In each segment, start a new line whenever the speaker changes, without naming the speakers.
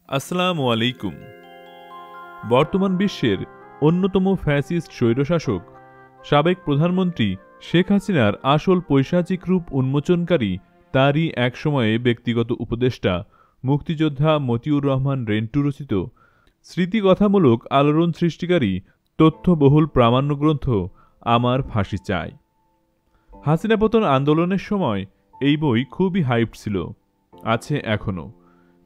আসসালামু আলাইকুম। বর্তমান বিশ্বের অন্যতম ফ্যাসিস্ট স্বৈরশাসক সাবেক প্রধানমন্ত্রী শেখ হাসিনার আসল পৈশাচিক রূপ উন্মোচনকারী তারই একসময়ে ব্যক্তিগত উপদেষ্টা মুক্তিযোদ্ধা মতিউর রহমান রেন্টু রচিত স্মৃতিকথামূলক আলোড়ন সৃষ্টিকারী তথ্যবহুল প্রামাণ্যগ্রন্থ আমার ফাঁসি চাই। হাসিনা পতন আন্দোলনের সময় এই বই খুবই হাইপড ছিল, আছে এখনও।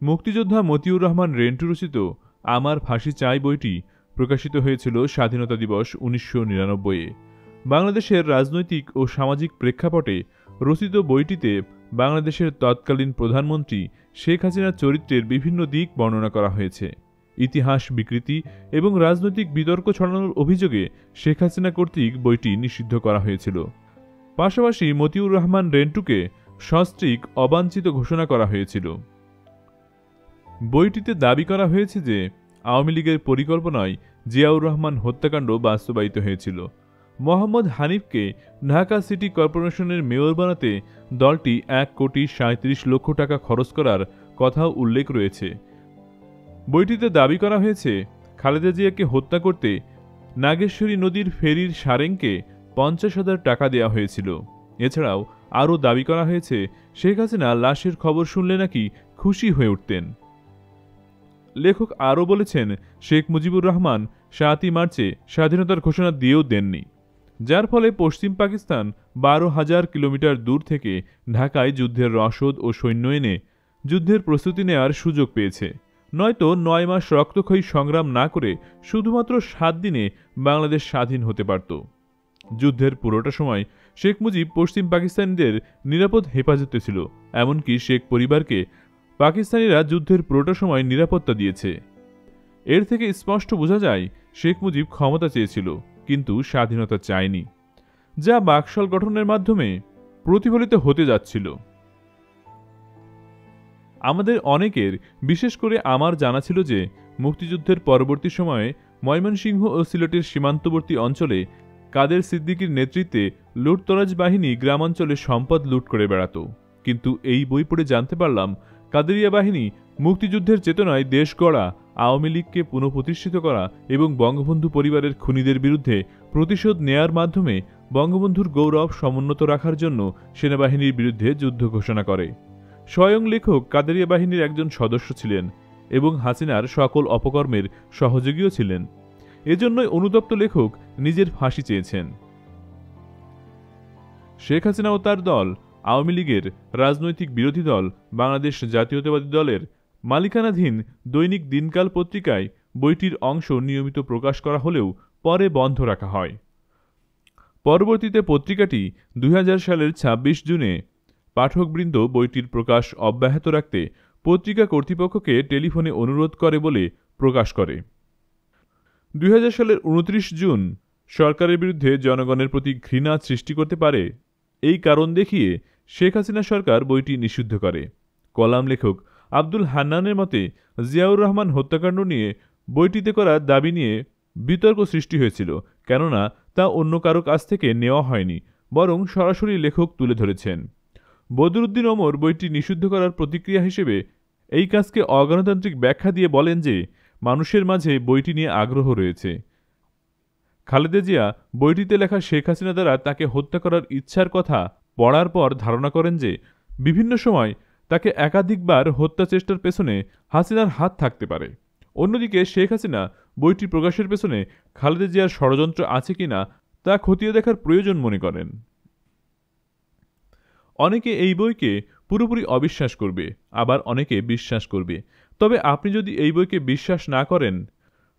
মুক্তিযোদ্ধা মতিউর রহমান রেন্টু রচিত আমার ফাঁসি চাই বইটি প্রকাশিত হয়েছিল স্বাধীনতা দিবস 1999-এ। বাংলাদেশের রাজনৈতিক ও সামাজিক প্রেক্ষাপটে রচিত বইটিতে বাংলাদেশের তৎকালীন প্রধানমন্ত্রী শেখ হাসিনার চরিত্রের বিভিন্ন দিক বর্ণনা করা হয়েছে। ইতিহাস বিকৃতি এবং রাজনৈতিক বিতর্ক ছড়ানোর অভিযোগে শেখ হাসিনা কর্তৃক বইটি নিষিদ্ধ করা হয়েছিল। পাশাপাশি মতিউর রহমান রেন্টুকে সস্ত্রীক অবাঞ্ছিত ঘোষণা করা হয়েছিল। বইটিতে দাবি করা হয়েছে যে আওয়ামী লীগের পরিকল্পনায় জিয়াউর রহমান হত্যাকাণ্ড বাস্তবায়িত হয়েছিল। মোহাম্মদ হানিফকে ঢাকা সিটি কর্পোরেশনের মেয়র বানাতে দলটি 1,37,00,000 টাকা খরচ করার কথাও উল্লেখ রয়েছে। বইটিতে দাবি করা হয়েছে খালেদা জিয়াকে হত্যা করতে নাগেশ্বরী নদীর ফেরির সারেংকে 50,000 টাকা দেওয়া হয়েছিল। এছাড়াও আরও দাবি করা হয়েছে শেখ হাসিনা লাশের খবর শুনলে নাকি খুশি হয়ে উঠতেন। লেখক আরও বলেছেন, শেখ মুজিবুর রহমান 7ই মার্চে স্বাধীনতার ঘোষণা দিয়েও দেননি, যার ফলে পশ্চিম পাকিস্তান 12,000 কিলোমিটার দূর থেকে ঢাকায় যুদ্ধের রসদ ও সৈন্য এনে যুদ্ধের প্রস্তুতি নেওয়ার সুযোগ পেয়েছে। নয়তো 9 মাস রক্তক্ষয়ী সংগ্রাম না করে শুধুমাত্র 7 দিনে বাংলাদেশ স্বাধীন হতে পারত। যুদ্ধের পুরোটা সময় শেখ মুজিব পশ্চিম পাকিস্তানিদের নিরাপদ হেফাজতে ছিল, এমনকি শেখ পরিবারকে পাকিস্তানিরা যুদ্ধের পুরোটা সময় নিরাপত্তা দিয়েছে। এর থেকে স্পষ্ট বোঝা যায় শেখ মুজিব ক্ষমতা চেয়েছিল, কিন্তু স্বাধীনতা চায়নি, যা বাকশাল গঠনের মাধ্যমে প্রতিফলিত হতে যাচ্ছিল। আমাদের অনেকের, বিশেষ করে আমার জানা ছিল যে মুক্তিযুদ্ধের পরবর্তী সময়ে ময়মনসিংহ ও সিলেটের সীমান্তবর্তী অঞ্চলে কাদের সিদ্দিকীর নেতৃত্বে লুটতরাজ বাহিনী গ্রামাঞ্চলে সম্পদ লুট করে বেড়াত। কিন্তু এই বই পড়ে জানতে পারলাম কাদেরিয়া বাহিনী মুক্তিযুদ্ধের চেতনায় দেশ গড়া, আওয়ামী লীগকে পুনঃপ্রতিষ্ঠিত করা এবং বঙ্গবন্ধু পরিবারের খুনিদের বিরুদ্ধে প্রতিশোধ নেয়ার মাধ্যমে বঙ্গবন্ধুর গৌরব সমুন্নত রাখার জন্য সেনাবাহিনীর বিরুদ্ধে যুদ্ধ ঘোষণা করে। স্বয়ং লেখক কাদেরিয়া বাহিনীর একজন সদস্য ছিলেন এবং হাসিনার সকল অপকর্মের সহযোগীও ছিলেন। এজন্যই অনুতপ্ত লেখক নিজের ফাঁসি চেয়েছেন। শেখ হাসিনা ও তার দল আওয়ামী লীগের রাজনৈতিক বিরোধী দল বাংলাদেশ জাতীয়তাবাদী দলের মালিকানাধীন দৈনিক দিনকাল পত্রিকায় বইটির অংশ নিয়মিত প্রকাশ করা হলেও পরে বন্ধ রাখা হয়। পরবর্তীতে পত্রিকাটি 2000 সালের 26 জুনে পাঠকবৃন্দ বইটির প্রকাশ অব্যাহত রাখতে পত্রিকা কর্তৃপক্ষকে টেলিফোনে অনুরোধ করে বলে প্রকাশ করে। 2000 সালের 29 জুন সরকারের বিরুদ্ধে জনগণের প্রতি ঘৃণা সৃষ্টি করতে পারে এই কারণ দেখিয়ে শেখ হাসিনা সরকার বইটি নিষিদ্ধ করে। কলাম লেখক আব্দুল হান্নানের মতে জিয়াউর রহমান হত্যাকাণ্ড নিয়ে বইটিতে করা দাবি নিয়ে বিতর্ক সৃষ্টি হয়েছিল, কেননা তা অন্য কারো কাছ থেকে নেওয়া হয়নি, বরং সরাসরি লেখক তুলে ধরেছেন। বদরুদ্দিন ওমর বইটি নিষিদ্ধ করার প্রতিক্রিয়া হিসেবে এই কাজকে অগণতান্ত্রিক ব্যাখ্যা দিয়ে বলেন যে মানুষের মাঝে বইটি নিয়ে আগ্রহ রয়েছে। খালেদা জিয়া বইটিতে লেখা শেখ হাসিনা দ্বারা তাকে হত্যা করার ইচ্ছার কথা পড়ার পর ধারণা করেন যে বিভিন্ন সময় তাকে একাধিকবার হত্যা চেষ্টার পেছনে হাসিনার হাত থাকতে পারে। অন্যদিকে শেখ হাসিনা বইটি প্রকাশের পেছনে খালেদা জিয়ার ষড়যন্ত্র আছে কিনা তা খতিয়ে দেখার প্রয়োজন মনে করেন। অনেকে এই বইকে পুরোপুরি অবিশ্বাস করবে, আবার অনেকে বিশ্বাস করবে। তবে আপনি যদি এই বইকে বিশ্বাস না করেন,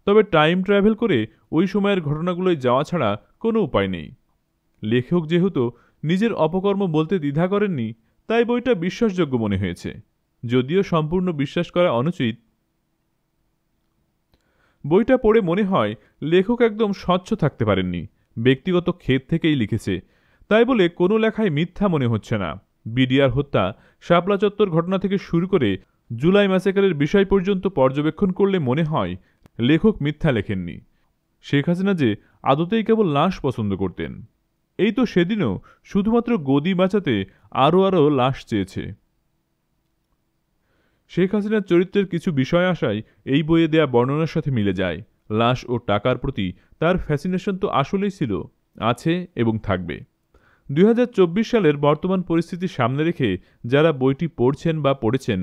তবে টাইম ট্রাভেল করে ওই সময়ের ঘটনাগুলোয় যাওয়া ছাড়া কোনো উপায় নেই। লেখক যেহেতু নিজের অপকর্ম বলতে দ্বিধা করেননি, তাই বইটা বিশ্বাসযোগ্য মনে হয়েছে, যদিও সম্পূর্ণ বিশ্বাস করা অনুচিত। বইটা পড়ে মনে হয় লেখক একদম স্বচ্ছ থাকতে পারেননি, ব্যক্তিগত ক্ষেত থেকেই লিখেছে, তাই বলে কোনো লেখায় মিথ্যা মনে হচ্ছে না। বিডিআর হত্যা, শাপলা চত্বর ঘটনা থেকে শুরু করে জুলাই ম্যাসেকারের বিষয় পর্যন্ত পর্যবেক্ষণ করলে মনে হয় লেখক মিথ্যা লেখেননি। শেখ হাসিনা যে আদতেই কেবল লাশ পছন্দ করতেন, এই তো সেদিনও শুধুমাত্র গদি বাঁচাতে আরও লাশ চেয়েছে। শেখ হাসিনার চরিত্রের কিছু বিষয় আসায় এই বইয়ে দেয়া বর্ণনার সাথে মিলে যায়। লাশ ও টাকার প্রতি তার ফ্যাসিনেশন তো আসলেই ছিল, আছে এবং থাকবে। ২০২৪ সালের বর্তমান পরিস্থিতি সামনে রেখে যারা বইটি পড়ছেন বা পড়েছেন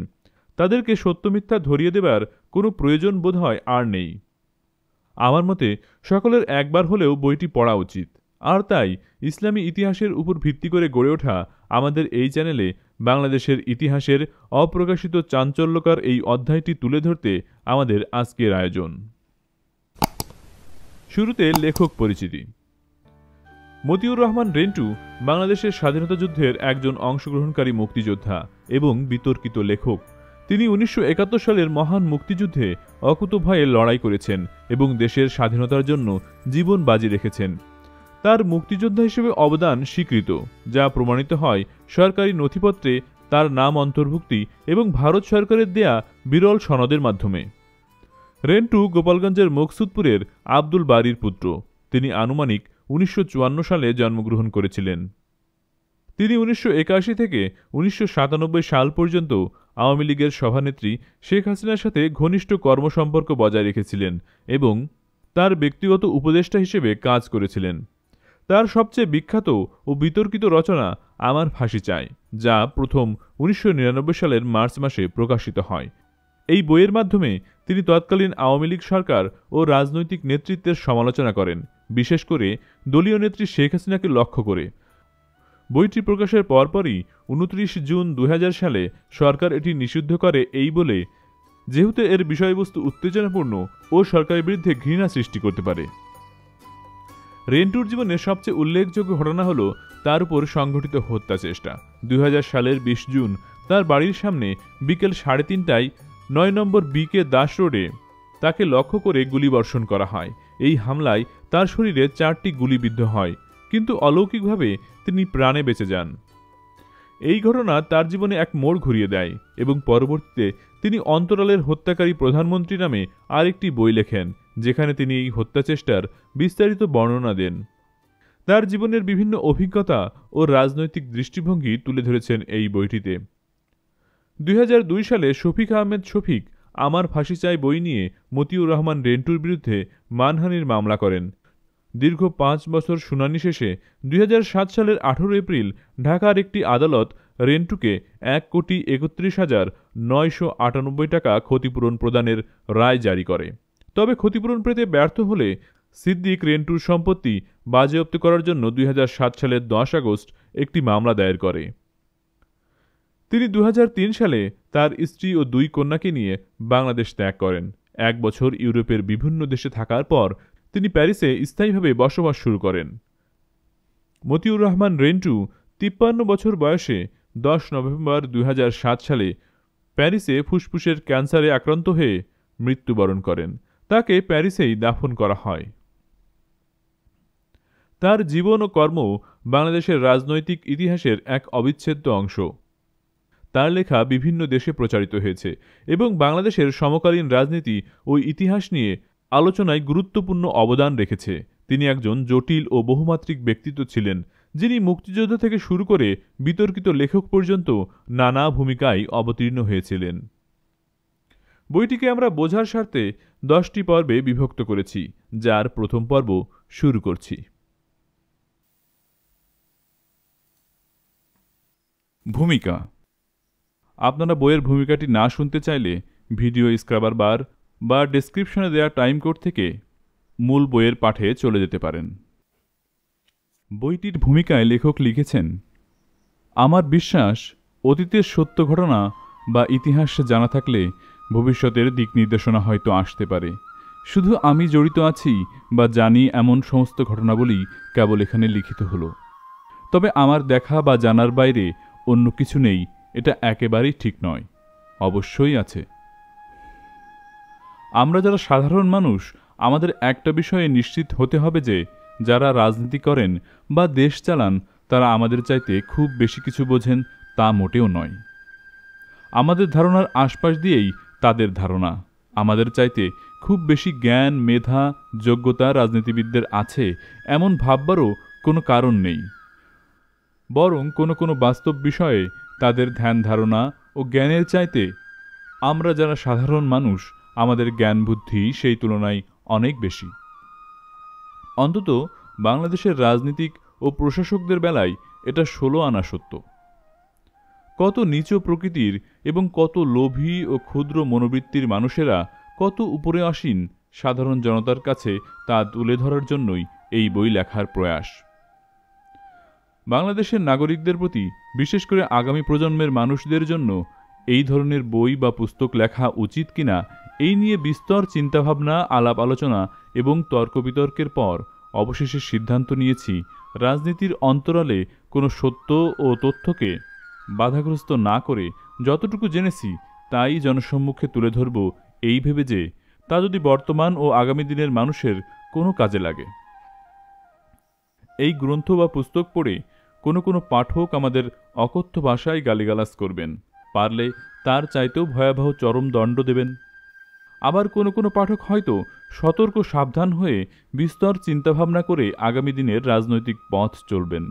তাদেরকে সত্য মিথ্যা ধরিয়ে দেবার কোনো প্রয়োজন বোধহয় আর নেই। আমার মতে সকলের একবার হলেও বইটি পড়া উচিত। আর তাই ইসলামী ইতিহাসের উপর ভিত্তি করে গড়ে ওঠা আমাদের এই চ্যানেলে বাংলাদেশের ইতিহাসের অপ্রকাশিত চাঞ্চল্যকর এই অধ্যায়টি তুলে ধরতে আমাদের আজকের আয়োজন। শুরুতে লেখক পরিচিতি। মতিউর রহমান রেন্টু বাংলাদেশের স্বাধীনতা যুদ্ধের একজন অংশগ্রহণকারী মুক্তিযোদ্ধা এবং বিতর্কিত লেখক। তিনি ১৯৭১ সালের মহান মুক্তিযুদ্ধে অকুতোভয়ে লড়াই করেছেন এবং দেশের স্বাধীনতার জন্য জীবন বাজি রেখেছেন। তার মুক্তিযোদ্ধা হিসেবে অবদান স্বীকৃত, যা প্রমাণিত হয় সরকারি নথিপত্রে তার নাম অন্তর্ভুক্তি এবং ভারত সরকারের দেয়া বিরল সনদের মাধ্যমে। রেন্টু গোপালগঞ্জের মকসুদপুরের আব্দুল বারীর পুত্র। তিনি আনুমানিক ১৯৫৪ সালে জন্মগ্রহণ করেছিলেন। তিনি ১৯৮১ থেকে ১৯৯৭ সাল পর্যন্ত আওয়ামী লীগের সভানেত্রী শেখ হাসিনার সাথে ঘনিষ্ঠ কর্মসম্পর্ক বজায় রেখেছিলেন এবং তার ব্যক্তিগত উপদেষ্টা হিসেবে কাজ করেছিলেন। তার সবচেয়ে বিখ্যাত ও বিতর্কিত রচনা আমার ফাঁসি চাই, যা প্রথম ১৯৯৯ সালের মার্চ মাসে প্রকাশিত হয়। এই বইয়ের মাধ্যমে তিনি তৎকালীন আওয়ামী লীগ সরকার ও রাজনৈতিক নেতৃত্বের সমালোচনা করেন, বিশেষ করে দলীয় নেত্রী শেখ হাসিনাকে লক্ষ্য করে। বইটি প্রকাশের পরপরই ২৯ জুন ২০০০ সালে সরকার এটি নিষিদ্ধ করে এই বলে, যেহেতু এর বিষয়বস্তু উত্তেজনাপূর্ণ ও সরকারের বিরুদ্ধে ঘৃণা সৃষ্টি করতে পারে। রেন্টুর জীবনের সবচেয়ে উল্লেখযোগ্য ঘটনা হল তার উপর সংঘটিত হত্যা চেষ্টা। ২০০০ সালের ২০ জুন তার বাড়ির সামনে বিকেল ৩:৩০টায় ৯ নম্বর BK দাস রোডে তাকে লক্ষ্য করে গুলিবর্ষণ করা হয়। এই হামলায় তার শরীরে ৪টি গুলিবিদ্ধ হয়, কিন্তু অলৌকিকভাবে তিনি প্রাণে বেঁচে যান। এই ঘটনা তার জীবনে এক মোড় ঘুরিয়ে দেয় এবং পরবর্তীতে তিনি অন্তরালের হত্যাকারী প্রধানমন্ত্রী নামে আরেকটি বই লেখেন, যেখানে তিনি এই হত্যাচেষ্টার বিস্তারিত বর্ণনা দেন। তার জীবনের বিভিন্ন অভিজ্ঞতা ও রাজনৈতিক দৃষ্টিভঙ্গি তুলে ধরেছেন এই বইটিতে। ২০০২ সালে শফিক আহমেদ শফিক আমার ফাঁসি চাই বই নিয়ে মতিউর রহমান রেন্টুর বিরুদ্ধে মানহানির মামলা করেন। দীর্ঘ ৫ বছর শুনানি শেষে ২০০৭ সালের ১৮ এপ্রিল ঢাকার একটি আদালত রেন্টুকে ১,৩১,৯৯৮ টাকা ক্ষতিপূরণ প্রদানের রায় জারি করে। তবে ক্ষতিপূরণ পেতে ব্যর্থ হলে সিদ্দিক রেন্টুর সম্পত্তি বাজেয়াপ্ত করার জন্য ২০০৭ সালের ১০ আগস্ট একটি মামলা দায়ের করে। তিনি ২০০৩ সালে তার স্ত্রী ও ২ কন্যাকে নিয়ে বাংলাদেশ ত্যাগ করেন। ১ বছর ইউরোপের বিভিন্ন দেশে থাকার পর তিনি প্যারিসে স্থায়ীভাবে বসবাস শুরু করেন। মতিউর রহমান রেন্টু ৫৩ বছর বয়সে ১০ নভেম্বর ২০০৭ সালে প্যারিসে ফুসফুসের ক্যান্সারে আক্রান্ত হয়ে মৃত্যুবরণ করেন। তাকে প্যারিসেই দাফন করা হয়। তার জীবন ও কর্ম বাংলাদেশের রাজনৈতিক ইতিহাসের এক অবিচ্ছেদ্য অংশ। তার লেখা বিভিন্ন দেশে প্রচারিত হয়েছে এবং বাংলাদেশের সমকালীন রাজনীতি ও ইতিহাস নিয়ে আলোচনায় গুরুত্বপূর্ণ অবদান রেখেছে। তিনি একজন জটিল ও বহুমাত্রিক ব্যক্তিত্ব ছিলেন, যিনি মুক্তিযোদ্ধা থেকে শুরু করে বিতর্কিত লেখক পর্যন্ত নানা ভূমিকায় অবতীর্ণ হয়েছিলেন। বইটিকে আমরা বোঝার স্বার্থে 10টি পর্বে বিভক্ত করেছি, যার প্রথম পর্ব শুরু করছি। ভূমিকা। আপনারা বইয়ের ভূমিকাটি না শুনতে চাইলে ভিডিও স্ক্রাবার বার বা ডেসক্রিপশনে দেওয়া টাইম কোড থেকে মূল বইয়ের পাঠে চলে যেতে পারেন। বইটির ভূমিকায় লেখক লিখেছেন, আমার বিশ্বাস অতীতের সত্য ঘটনা বা ইতিহাস জানা থাকলে ভবিষ্যতের দিক নির্দেশনা হয়তো আসতে পারে। শুধু আমি জড়িত আছি বা জানি এমন সমস্ত ঘটনাবলী কেবল এখানে লিখিত হলো। তবে আমার দেখা বা জানার বাইরে অন্য কিছু নেই, এটা একেবারেই ঠিক নয়। অবশ্যই আছে। আমরা যারা সাধারণ মানুষ, আমাদের একটা বিষয়ে নিশ্চিত হতে হবে যে যারা রাজনীতি করেন বা দেশ চালান তারা আমাদের চাইতে খুব বেশি কিছু বোঝেন তা মোটেও নয়। আমাদের ধারণার আশপাশ দিয়েই তাদের ধারণা। আমাদের চাইতে খুব বেশি জ্ঞান, মেধা, যোগ্যতা রাজনীতিবিদদের আছে এমন ভাববারও কোনো কারণ নেই। বরং কোনো কোনো বাস্তব বিষয়ে তাদের ধ্যান ধারণা ও জ্ঞানের চাইতে আমরা যারা সাধারণ মানুষ, আমাদের জ্ঞান বুদ্ধি সেই তুলনায় অনেক বেশি। অন্তত বাংলাদেশের রাজনীতিক ও প্রশাসকদের বেলায় এটা 16 আনা সত্য। কত নীচ প্রকৃতির এবং কত লোভী ও ক্ষুদ্র মনোবৃত্তির মানুষেরা কত উপরে আসীন, সাধারণ জনতার কাছে তা তুলে ধরার জন্যই এই বই লেখার প্রয়াস। বাংলাদেশের নাগরিকদের প্রতি, বিশেষ করে আগামী প্রজন্মের মানুষদের জন্য এই ধরনের বই বা পুস্তক লেখা উচিত কিনা এই নিয়ে বিস্তর চিন্তাভাবনা, আলাপ আলোচনা এবং তর্ক বিতর্কের পর অবশেষে সিদ্ধান্ত নিয়েছি রাজনীতির অন্তরালে কোনো সত্য ও তথ্যকে বাধাগ্রস্ত না করে যতটুকু জেনেছি তাই জনসম্মুখে তুলে ধরব, এই ভেবে যে তা যদি বর্তমান ও আগামী দিনের মানুষের কোনো কাজে লাগে। এই গ্রন্থ বা পুস্তক পড়ে কোনো পাঠক আমাদের অকথ্য ভাষায় গালিগালাজ করবেন, পারলে তার চাইতেও ভয়াবহ চরম দণ্ড দেবেন। আবার কোনো পাঠক হয়তো সতর্ক সাবধান হয়ে বিস্তর চিন্তাভাবনা করে আগামী দিনের রাজনৈতিক পথ চলবেন।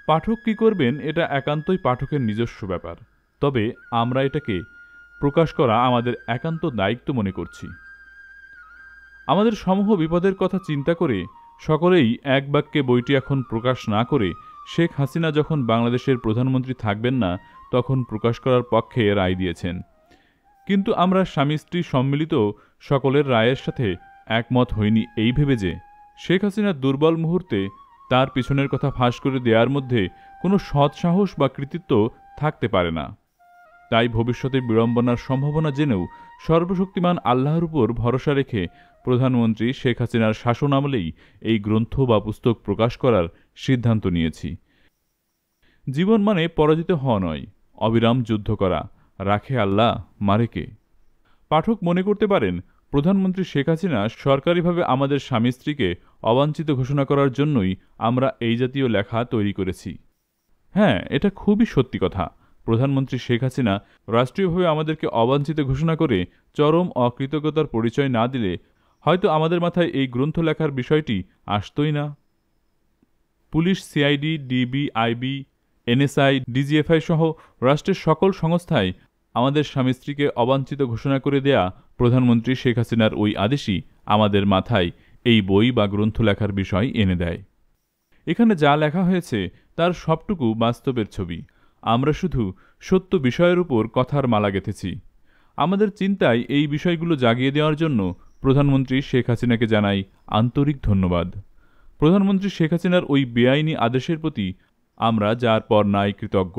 পাঠক কী করবেন এটা একান্তই পাঠকের নিজস্ব ব্যাপার, তবে আমরা এটাকে প্রকাশ করা আমাদের একান্ত দায়িত্ব মনে করছি। আমাদের সমূহ বিপদের কথা চিন্তা করে সকলেই এক বাক্যে বইটি এখন প্রকাশ না করে শেখ হাসিনা যখন বাংলাদেশের প্রধানমন্ত্রী থাকবেন না তখন প্রকাশ করার পক্ষে রায় দিয়েছেন। কিন্তু আমরা স্বামী স্ত্রী সম্মিলিত সকলের রায়ের সাথে একমত হইনি এই ভেবে যে শেখ হাসিনার দুর্বল মুহূর্তে তার পিছনের কথা ফাঁস করে দেওয়ার মধ্যে কোনো সৎসাহস বা কৃতিত্ব থাকতে পারে না। তাই ভবিষ্যতে বিড়ম্বনার সম্ভাবনা জেনেও সর্বশক্তিমান আল্লাহর উপর ভরসা রেখে প্রধানমন্ত্রী শেখ হাসিনার শাসন আমলেই এই গ্রন্থ বা পুস্তক প্রকাশ করার সিদ্ধান্ত নিয়েছি। জীবন মানে পরাজিত হওয়া নয়, অবিরাম যুদ্ধ করা, রাখে আল্লাহ মারে কে। পাঠক মনে করতে পারেন প্রধানমন্ত্রী শেখ হাসিনা সরকারিভাবে আমাদের স্বামী স্ত্রীকে অবাঞ্ছিত ঘোষণা করার জন্যই আমরা এই জাতীয় লেখা তৈরি করেছি। হ্যাঁ, এটা খুবই সত্যি কথা। প্রধানমন্ত্রী শেখ হাসিনা রাষ্ট্রীয়ভাবে আমাদেরকে অবাঞ্ছিত ঘোষণা করে চরম অকৃতজ্ঞতার পরিচয় না দিলে হয়তো আমাদের মাথায় এই গ্রন্থ লেখার বিষয়টি আসতই না। Police, CID, DB, IB, NSI, DGFI সহ রাষ্ট্রের সকল সংস্থায় আমাদের স্বামী স্ত্রীকে অবাঞ্ছিত ঘোষণা করে দেয়া প্রধানমন্ত্রী শেখ হাসিনার ওই আদেশই আমাদের মাথায় এই বই বা গ্রন্থ লেখার বিষয় এনে দেয়। এখানে যা লেখা হয়েছে তার সবটুকু বাস্তবের ছবি। আমরা শুধু সত্য বিষয়ের উপর কথার মালা গেঁথেছি। আমাদের চিন্তায় এই বিষয়গুলো জাগিয়ে দেওয়ার জন্য প্রধানমন্ত্রী শেখ হাসিনাকে জানাই আন্তরিক ধন্যবাদ। প্রধানমন্ত্রী শেখ হাসিনার ওই বেআইনি আদেশের প্রতি আমরা যার পর নাই কৃতজ্ঞ,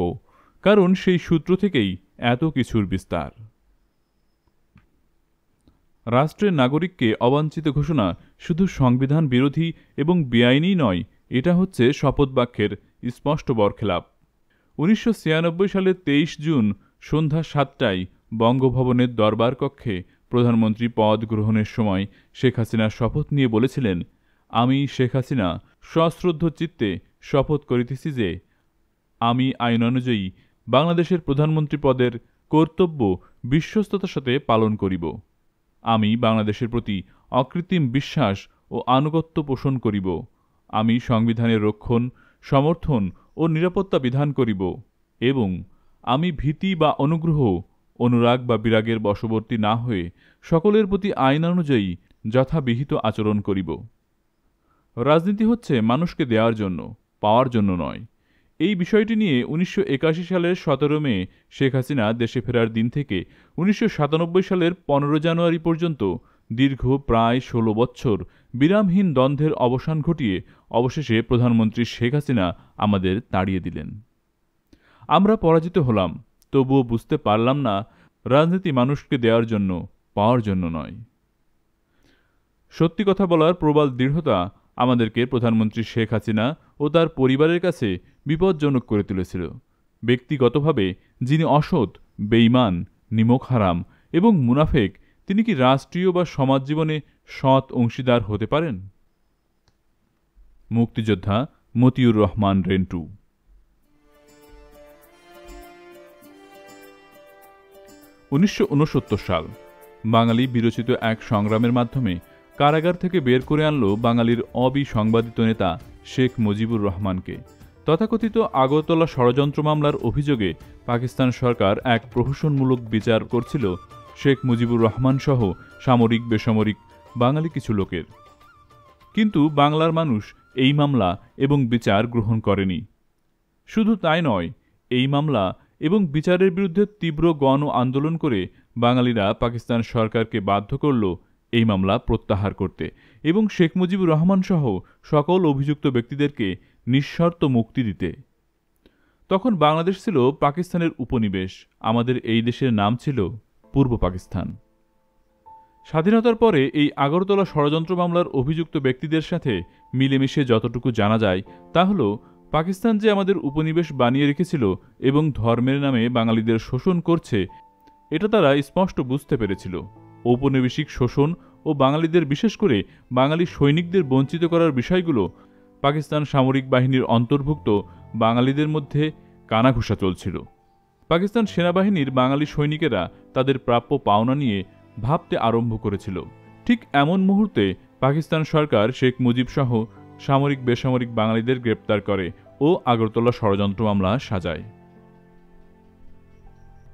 কারণ সেই সূত্র থেকেই এত কিছুর বিস্তার। রাষ্ট্রের নাগরিককে অবাঞ্ছিত ঘোষণা শুধু সংবিধান বিরোধী এবং বেআইনি নয়, এটা হচ্ছে শপথ বাক্যের স্পষ্ট বরখেলাপ। 1996 সালের 23 জুন সন্ধ্যা 7টায় বঙ্গভবনের দরবার কক্ষে প্রধানমন্ত্রী পদ গ্রহণের সময় শেখ হাসিনা শপথ নিয়ে বলেছিলেন, আমি শেখ হাসিনা সশ্রদ্ধ চিত্তে শপথ করিতেছি যে আমি আইন অনুযায়ী বাংলাদেশের প্রধানমন্ত্রী পদের কর্তব্য বিশ্বস্ততার সাথে পালন করিব। আমি বাংলাদেশের প্রতি অকৃত্রিম বিশ্বাস ও আনুগত্য পোষণ করিব। আমি সংবিধানের রক্ষণ, সমর্থন ও নিরাপত্তা বিধান করিব এবং আমি ভীতি বা অনুগ্রহ, অনুরাগ বা বিরাগের বশবর্তী না হয়ে সকলের প্রতি আইন অনুযায়ী যথাবিহিত আচরণ করিব। রাজনীতি হচ্ছে মানুষকে দেওয়ার জন্য, পাওয়ার জন্য নয়। এই বিষয়টি নিয়ে 1981 সালের 17 মে শেখ হাসিনা দেশে ফেরার দিন থেকে 1997 সালের 15 জানুয়ারি পর্যন্ত দীর্ঘ প্রায় 16 বছর বিরামহীন দ্বন্দ্বের অবসান ঘটিয়ে অবশেষে প্রধানমন্ত্রী শেখ হাসিনা আমাদের তাড়িয়ে দিলেন। আমরা পরাজিত হলাম, তবুও বুঝতে পারলাম না রাজনীতি মানুষকে দেওয়ার জন্য, পাওয়ার জন্য নয়। সত্যি কথা বলার প্রবল দৃঢ়তা আমাদেরকে প্রধানমন্ত্রী শেখ হাসিনা ও তার পরিবারের কাছে বিপজ্জনক করে তুলেছিল। ব্যক্তিগতভাবে যিনি অসৎ, বেঈমান, নিমক হারাম এবং মুনাফেক, তিনি কি রাষ্ট্রীয় বা সমাজ জীবনে সৎ অংশীদার হতে পারেন? মুক্তিযোদ্ধা মতিউর রহমান রেন্টু। 1969 সাল বাঙালি বিরচিত এক সংগ্রামের মাধ্যমে কারাগার থেকে বের করে আনল বাঙালির অবিসংবাদিত নেতা শেখ মুজিবুর রহমানকে। তথাকথিত আগরতলা ষড়যন্ত্র মামলার অভিযোগে পাকিস্তান সরকার এক প্রহসনমূলক বিচার করছিল শেখ মুজিবুর রহমান সহ সামরিক বেসামরিক বাঙালি কিছু লোকের। কিন্তু বাংলার মানুষ এই মামলা এবং বিচার গ্রহণ করেনি। শুধু তাই নয়, এই মামলা এবং বিচারের বিরুদ্ধে তীব্র গণ আন্দোলন করে বাঙালিরা পাকিস্তান সরকারকে বাধ্য করল এই মামলা প্রত্যাহার করতে এবং শেখ মুজিবুর রহমান সহ সকল অভিযুক্ত ব্যক্তিদেরকে নিঃশর্ত মুক্তি দিতে। তখন বাংলাদেশ ছিল পাকিস্তানের উপনিবেশ। আমাদের এই দেশের নাম ছিল পূর্ব পাকিস্তান। স্বাধীনতার পরে এই আগরতলা ষড়যন্ত্র মামলার অভিযুক্ত ব্যক্তিদের সাথে মিলেমিশে যতটুকু জানা যায় তা হল, পাকিস্তান যে আমাদের উপনিবেশ বানিয়ে রেখেছিল এবং ধর্মের নামে বাঙালিদের শোষণ করছে, এটা তারা স্পষ্ট বুঝতে পেরেছিল। ঔপনিবেশিক শোষণ ও বাঙালিদের, বিশেষ করে বাঙালি সৈনিকদের বঞ্চিত করার বিষয়গুলো পাকিস্তান সামরিক বাহিনীর অন্তর্ভুক্ত বাঙালিদের মধ্যে কানাঘুষা চলছিল। পাকিস্তান সেনাবাহিনীর বাঙালি সৈনিকেরা তাদের প্রাপ্য পাওনা নিয়ে ভাবতে আরম্ভ করেছিল। ঠিক এমন মুহূর্তে পাকিস্তান সরকার শেখ মুজিব সহ সামরিক বেসামরিক বাঙালিদের গ্রেপ্তার করে ও আগরতলা ষড়যন্ত্র মামলা সাজায়।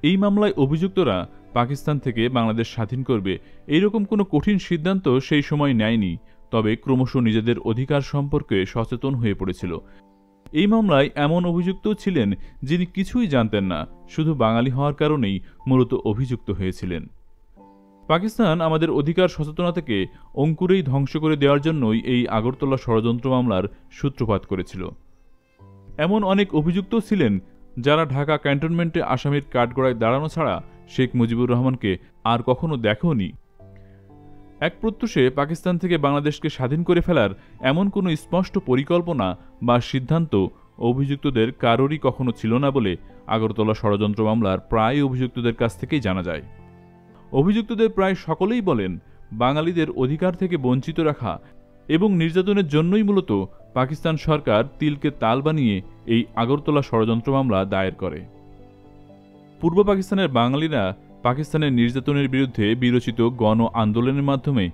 এই মামলায় অভিযুক্তরা পাকিস্তান থেকে বাংলাদেশ স্বাধীন করবে এইরকম কোনো কঠিন সিদ্ধান্ত সেই সময় নেয়নি, তবে ক্রমশ নিজেদের অধিকার সম্পর্কে সচেতন হয়ে পড়েছিল। এই মামলায় এমন অভিযুক্তও ছিলেন যিনি কিছুই জানতেন না, শুধু বাঙালি হওয়ার কারণেই মূলত অভিযুক্ত হয়েছিলেন। পাকিস্তান আমাদের অধিকার সচেতনতাকে অঙ্কুরেই ধ্বংস করে দেওয়ার জন্যই এই আগরতলা ষড়যন্ত্র মামলার সূত্রপাত করেছিল। এমন অনেক অভিযুক্তও ছিলেন যারা ঢাকা ক্যান্টনমেন্টে আসামির কাঠগড়ায় দাঁড়ানো ছাড়া শেখ মুজিবুর রহমানকে আর কখনো দেখেওনি। এক প্রত্যুষে পাকিস্তান থেকে বাংলাদেশকে স্বাধীন করে ফেলার এমন কোনো স্পষ্ট পরিকল্পনা বা সিদ্ধান্ত অভিযুক্তদের কারোরই কখনো ছিল না বলে আগরতলা ষড়যন্ত্র মামলার প্রায় অভিযুক্তদের কাছ থেকেই জানা যায়। অভিযুক্তদের প্রায় সকলেই বলেন, বাঙালিদের অধিকার থেকে বঞ্চিত রাখা এবং নির্যাতনের জন্যই মূলত পাকিস্তান সরকার তিলকে তাল বানিয়ে এই আগরতলা ষড়যন্ত্র মামলা দায়ের করে। পূর্ব পাকিস্তানের বাঙালিরা পাকিস্তানের নির্যাতনের বিরুদ্ধে বিরচিত গণ আন্দোলনের মাধ্যমে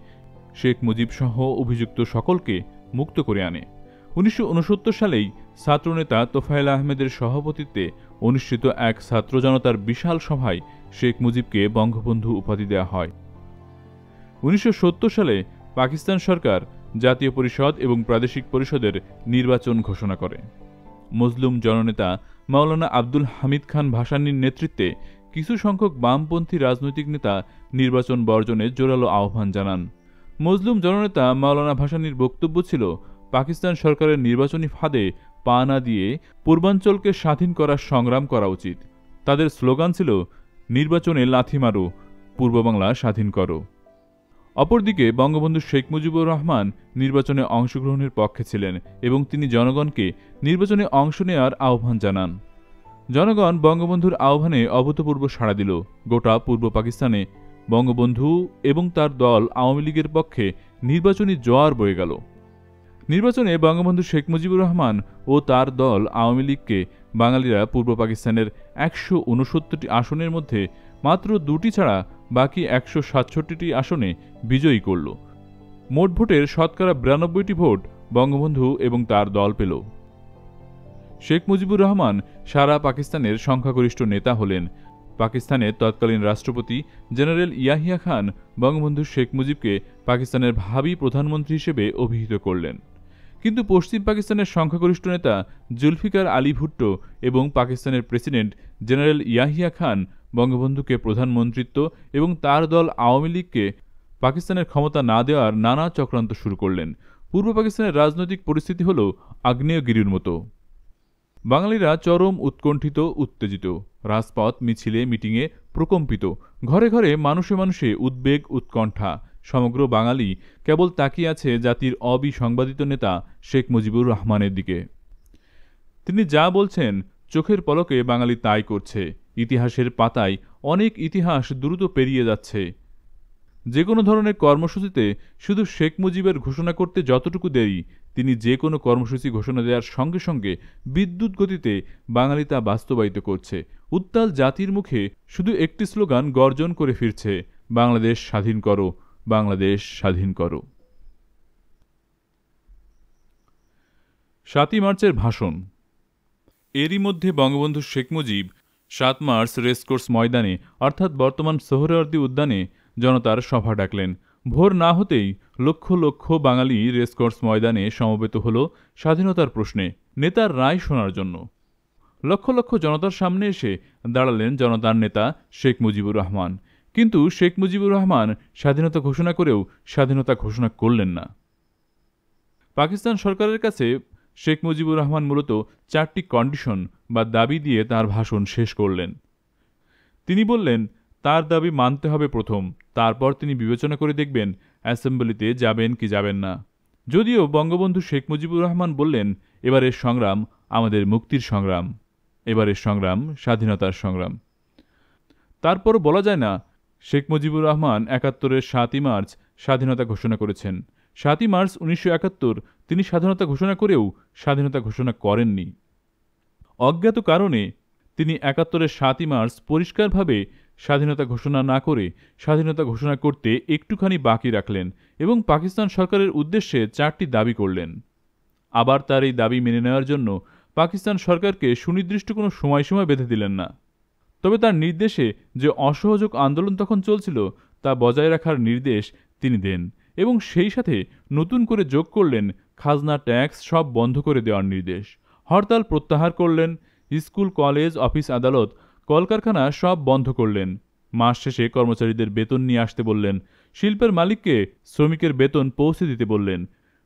শেখ মুজিব সহ অভিযুক্ত সকলকে মুক্ত করে আনে। 1969 সালেই ছাত্রনেতা তোফায়েল আহমেদের সভাপতিত্বে অনুষ্ঠিত এক ছাত্র জনতার বিশাল সভায় শেখ মুজিবকে বঙ্গবন্ধু উপাধি দেওয়া হয়। 1970 সালে পাকিস্তান সরকার জাতীয় পরিষদ এবং প্রাদেশিক পরিষদের নির্বাচন ঘোষণা করে। মজলুম জননেতা মাওলানা আব্দুল হামিদ খান ভাসানীর নেতৃত্বে কিছু সংখ্যক বামপন্থী রাজনৈতিক নেতা নির্বাচন বর্জনে জোরালো আহ্বান জানান। মজলুম জননেতা মাওলানা ভাসানীর বক্তব্য ছিল, পাকিস্তান সরকারের নির্বাচনী ফাঁদে পা না দিয়ে পূর্বাঞ্চলকে স্বাধীন করার সংগ্রাম করা উচিত। তাদের স্লোগান ছিল, নির্বাচনে লাথি মারো, পূর্ব বাংলা স্বাধীন করো। অপরদিকে বঙ্গবন্ধু শেখ মুজিবুর রহমান নির্বাচনে অংশগ্রহণের পক্ষে ছিলেন এবং তিনি জনগণকে নির্বাচনে অংশ নেওয়ার আহ্বান জানান। জনগণ বঙ্গবন্ধুর আহ্বানে অভূতপূর্ব সাড়া দিল। গোটা পূর্ব পাকিস্তানে বঙ্গবন্ধু এবং তার দল আওয়ামী লীগের পক্ষে নির্বাচনী জোয়ার বয়ে গেল। নির্বাচনে বঙ্গবন্ধু শেখ মুজিবুর রহমান ও তার দল আওয়ামী লীগকে বাঙালিরা পূর্ব পাকিস্তানের 169টি আসনের মধ্যে মাত্র 2টি ছাড়া বাকি 167টি আসনে বিজয়ী করল। মোট ভোটের শতকরা 92টি ভোট বঙ্গবন্ধু এবং তার দল পেল। শেখ মুজিবুর রহমান সারা পাকিস্তানের সংখ্যাগরিষ্ঠ নেতা হলেন। পাকিস্তানের তৎকালীন রাষ্ট্রপতি জেনারেল ইয়াহিয়া খান বঙ্গবন্ধু শেখ মুজিবকে পাকিস্তানের ভাবী প্রধানমন্ত্রী হিসেবে অভিহিত করলেন। কিন্তু পশ্চিম পাকিস্তানের সংখ্যাগরিষ্ঠ নেতা জুলফিকার আলী ভুট্টো এবং পাকিস্তানের প্রেসিডেন্ট জেনারেল ইয়াহিয়া খান বঙ্গবন্ধুকে প্রধানমন্ত্রিত্ব এবং তার দল আওয়ামী লীগকে পাকিস্তানের ক্ষমতা না দেওয়ার নানা চক্রান্ত শুরু করলেন। পূর্ব পাকিস্তানের রাজনৈতিক পরিস্থিতি হল আগ্নেয়গিরির মতো। বাঙালিরা চরম উৎকণ্ঠিত, উত্তেজিত। রাজপথ, মিছিলে, মিটিংয়ে প্রকম্পিত। ঘরে ঘরে, মানুষে মানুষে উদ্বেগ, উৎকণ্ঠা। সমগ্র বাঙালি কেবল তাকিয়ে আছে জাতির অবিসংবাদিত নেতা শেখ মুজিবুর রহমানের দিকে। তিনি যা বলছেন চোখের পলকে বাঙালি তাই করছে। ইতিহাসের পাতায় অনেক ইতিহাস দ্রুত পেরিয়ে যাচ্ছে। যে কোনো ধরনের কর্মসূচিতে শুধু শেখ মুজিবের ঘোষণা করতে যতটুকু দেরি, তিনি যে কোনো কর্মসূচি ঘোষণা দেওয়ার সঙ্গে সঙ্গে বিদ্যুৎ গতিতে বাঙালি তা বাস্তবায়িত করছে। উত্তাল জাতির মুখে শুধু একটি স্লোগান গর্জন করে ফিরছে, বাংলাদেশ স্বাধীন করো, বাংলাদেশ স্বাধীন করো। 7ই মার্চের ভাষণ। এরই মধ্যে বঙ্গবন্ধু শেখ মুজিব ৭ মার্চ রেসকোর্স ময়দানে অর্থাৎ বর্তমান সোহরাওয়ার্দী উদ্যানে জনতার সভা ডাকলেন। ভোর না হতেই লক্ষ লক্ষ বাঙালি রেসকোর্স ময়দানে সমবেত হল স্বাধীনতার প্রশ্নে নেতার রায় শোনার জন্য। লক্ষ লক্ষ জনতার সামনে এসে দাঁড়ালেন জনতার নেতা শেখ মুজিবুর রহমান। কিন্তু শেখ মুজিবুর রহমান স্বাধীনতা ঘোষণা করেও স্বাধীনতা ঘোষণা করলেন না। পাকিস্তান সরকারের কাছে শেখ মুজিবুর রহমান মূলত 4টি কন্ডিশন বা দাবি দিয়ে তার ভাষণ শেষ করলেন। তিনি বললেন তার দাবি মানতে হবে প্রথম, তারপর তিনি বিবেচনা করে দেখবেন অ্যাসেম্বলিতে যাবেন কি যাবেন না। যদিও বঙ্গবন্ধু শেখ মুজিবুর রহমান বললেন এবারের সংগ্রাম আমাদের মুক্তির সংগ্রাম, এবারের সংগ্রাম স্বাধীনতার সংগ্রাম। তারপরও বলা যায় না শেখ মুজিবুর রহমান ৭১-এর ৭ই মার্চ স্বাধীনতা ঘোষণা করেছেন। ৭ই মার্চ ১৯৭১ তিনি স্বাধীনতা ঘোষণা করেও স্বাধীনতা ঘোষণা করেননি। অজ্ঞাত কারণে তিনি ৭১-এর ৭ই মার্চ পরিষ্কারভাবে স্বাধীনতা ঘোষণা না করে স্বাধীনতা ঘোষণা করতে একটুখানি বাকি রাখলেন এবং পাকিস্তান সরকারের উদ্দেশ্যে 4টি দাবি করলেন। আবার তার এই দাবি মেনে নেওয়ার জন্য পাকিস্তান সরকারকে সুনির্দিষ্ট কোনো সময়সীমা বেঁধে দিলেন না। তবে তার নির্দেশে যে অসহযোগ আন্দোলন তখন চলছিল তা বজায় রাখার নির্দেশ তিনি দেন এবং সেই সাথে নতুন করে যোগ করলেন খাজনা ট্যাক্স সব বন্ধ করে দেওয়ার নির্দেশ। হরতাল প্রত্যাহার করলেন, স্কুল কলেজ অফিস আদালত কলকারখানা সব বন্ধ করলেন। মাস শেষে কর্মচারীদের বেতন নিয়ে আসতে বললেন, শিল্পের মালিককে শ্রমিকের বেতন পৌঁছে দিতে বললেন।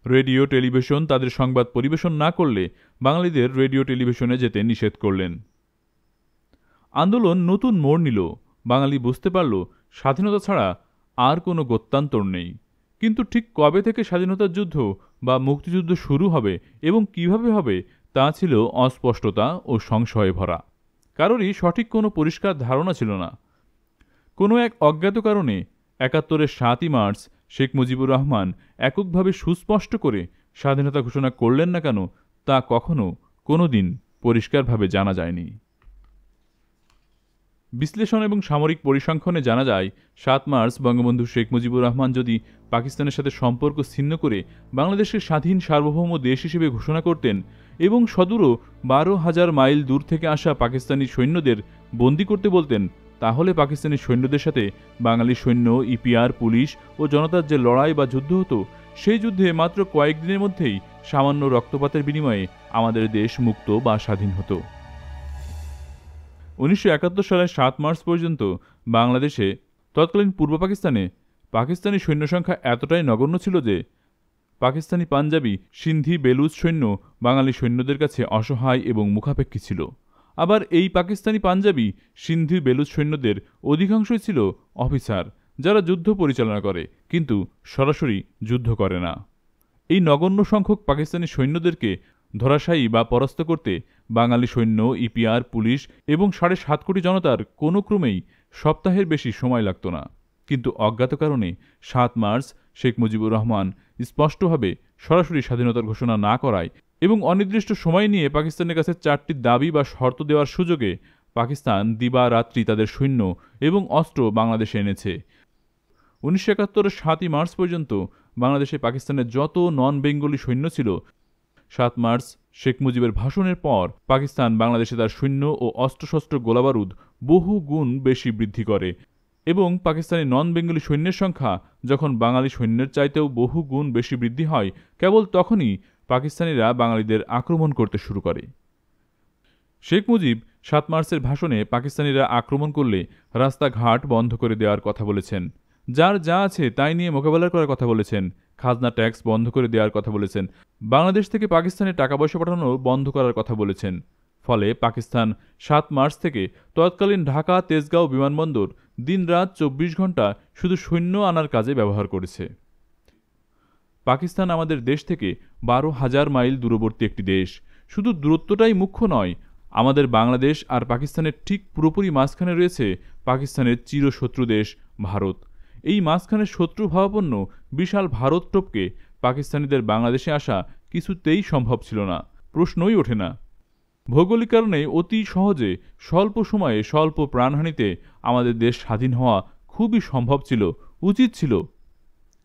রেডিও টেলিভিশন তাদের সংবাদ পরিবেশন না করলে বাঙালিদের রেডিও টেলিভিশনে যেতে নিষেধ করলেন। আন্দোলন নতুন মোড় নিল। বাঙালি বুঝতে পারল স্বাধীনতা ছাড়া আর কোনো গত্যন্তর নেই। কিন্তু ঠিক কবে থেকে স্বাধীনতার যুদ্ধ বা মুক্তিযুদ্ধ শুরু হবে এবং কিভাবে হবে তা ছিল অস্পষ্টতা ও সংশয়ে ভরা। কারোরই সঠিক কোনো পরিষ্কার ধারণা ছিল না। কোনো এক অজ্ঞাত কারণে ৭১-এর ৭ই মার্চ শেখ মুজিবুর রহমান এককভাবে সুস্পষ্ট করে স্বাধীনতা ঘোষণা করলেন না কেন তা কখনো কোনো দিন পরিষ্কারভাবে জানা যায়নি। বিশ্লেষণ এবং সামরিক পরিসংখ্যানে জানা যায় ৭ মার্চ বঙ্গবন্ধু শেখ মুজিবুর রহমান যদি পাকিস্তানের সাথে সম্পর্ক ছিন্ন করে বাংলাদেশের স্বাধীন সার্বভৌম দেশ হিসেবে ঘোষণা করতেন এবং সদূরও ১২,০০০ মাইল দূর থেকে আসা পাকিস্তানি সৈন্যদের বন্দী করতে বলতেন, তাহলে পাকিস্তানি সৈন্যদের সাথে বাঙালি সৈন্য, ইপিআর, পুলিশ ও জনতার যে লড়াই বা যুদ্ধ হতো সেই যুদ্ধে মাত্র কয়েকদিনের মধ্যেই সামান্য রক্তপাতের বিনিময়ে আমাদের দেশ মুক্ত বা স্বাধীন হতো। ১৯৭১ সালের ৭ মার্চ পর্যন্ত বাংলাদেশে তৎকালীন পূর্ব পাকিস্তানে পাকিস্তানি সৈন্য সংখ্যা এতটাই নগণ্য ছিল যে পাকিস্তানি পাঞ্জাবি, সিন্ধি, বেলুচ সৈন্য বাঙালি সৈন্যদের কাছে অসহায় এবং মুখাপেক্ষী ছিল। আবার এই পাকিস্তানি পাঞ্জাবি, সিন্ধি, বেলুচ সৈন্যদের অধিকাংশই ছিল অফিসার যারা যুদ্ধ পরিচালনা করে কিন্তু সরাসরি যুদ্ধ করে না। এই নগণ্য সংখ্যক পাকিস্তানি সৈন্যদেরকে ধরাশায়ী বা পরাস্ত করতে বাঙালি সৈন্য, ইপিআর, পুলিশ এবং ৭.৫ কোটি জনতার কোনো ক্রমেই সপ্তাহের বেশি সময় লাগত না। কিন্তু অজ্ঞাত কারণে ৭ মার্চ শেখ মুজিবুর রহমান স্পষ্টভাবে সরাসরি স্বাধীনতার ঘোষণা না করায় এবং অনির্দিষ্ট সময় নিয়ে পাকিস্তানের কাছে 4টি দাবি বা শর্ত দেওয়ার সুযোগে পাকিস্তান দিবারাত্রি তাদের সৈন্য এবং অস্ত্র বাংলাদেশে এনেছে। ১৯৭১-এর ৭ই মার্চ পর্যন্ত বাংলাদেশে পাকিস্তানের যত নন বেঙ্গলি সৈন্য ছিল ৭ মার্চ শেখ মুজিবের ভাষণের পর পাকিস্তান বাংলাদেশে তার সৈন্য ও অস্ত্রশস্ত্র গোলাবারুদ বহু গুণ বেশি বৃদ্ধি করে এবং পাকিস্তানি নন বেঙ্গলি সৈন্যের সংখ্যা যখন বাঙালি সৈন্যের চাইতেও বহু গুণ বেশি বৃদ্ধি হয় কেবল তখনই পাকিস্তানিরা বাঙালিদের আক্রমণ করতে শুরু করে। শেখ মুজিব ৭ মার্চের ভাষণে পাকিস্তানিরা আক্রমণ করলে রাস্তাঘাট বন্ধ করে দেওয়ার কথা বলেছেন, যার যা আছে তাই নিয়ে মোকাবেলা করার কথা বলেছেন, খাজনা ট্যাক্স বন্ধ করে দেওয়ার কথা বলেছেন, বাংলাদেশ থেকে পাকিস্তানে টাকা পয়সা পাঠানো বন্ধ করার কথা বলেছেন। ফলে পাকিস্তান ৭ মার্চ থেকে তৎকালীন ঢাকা তেজগাঁও বিমানবন্দর দিনরাত ২৪ ঘন্টা শুধু সৈন্য আনার কাজে ব্যবহার করেছে। পাকিস্তান আমাদের দেশ থেকে ১২,০০০ মাইল দূরবর্তী একটি দেশ। শুধু দূরত্বটাই মুখ্য নয়, আমাদের বাংলাদেশ আর পাকিস্তানের ঠিক পুরোপুরি মাঝখানে রয়েছে পাকিস্তানের চিরশত্রু দেশ ভারত। এই মাঝখানে শত্রু ভাবাপন্ন বিশাল ভারত টোপকে পাকিস্তানিদের বাংলাদেশে আসা কিছুতেই সম্ভব ছিল না, প্রশ্নই ওঠে না। ভৌগোলিক কারণে অতি সহজে স্বল্প সময়ে স্বল্প প্রাণহানিতে আমাদের দেশ স্বাধীন হওয়া খুবই সম্ভব ছিল, উচিত ছিল।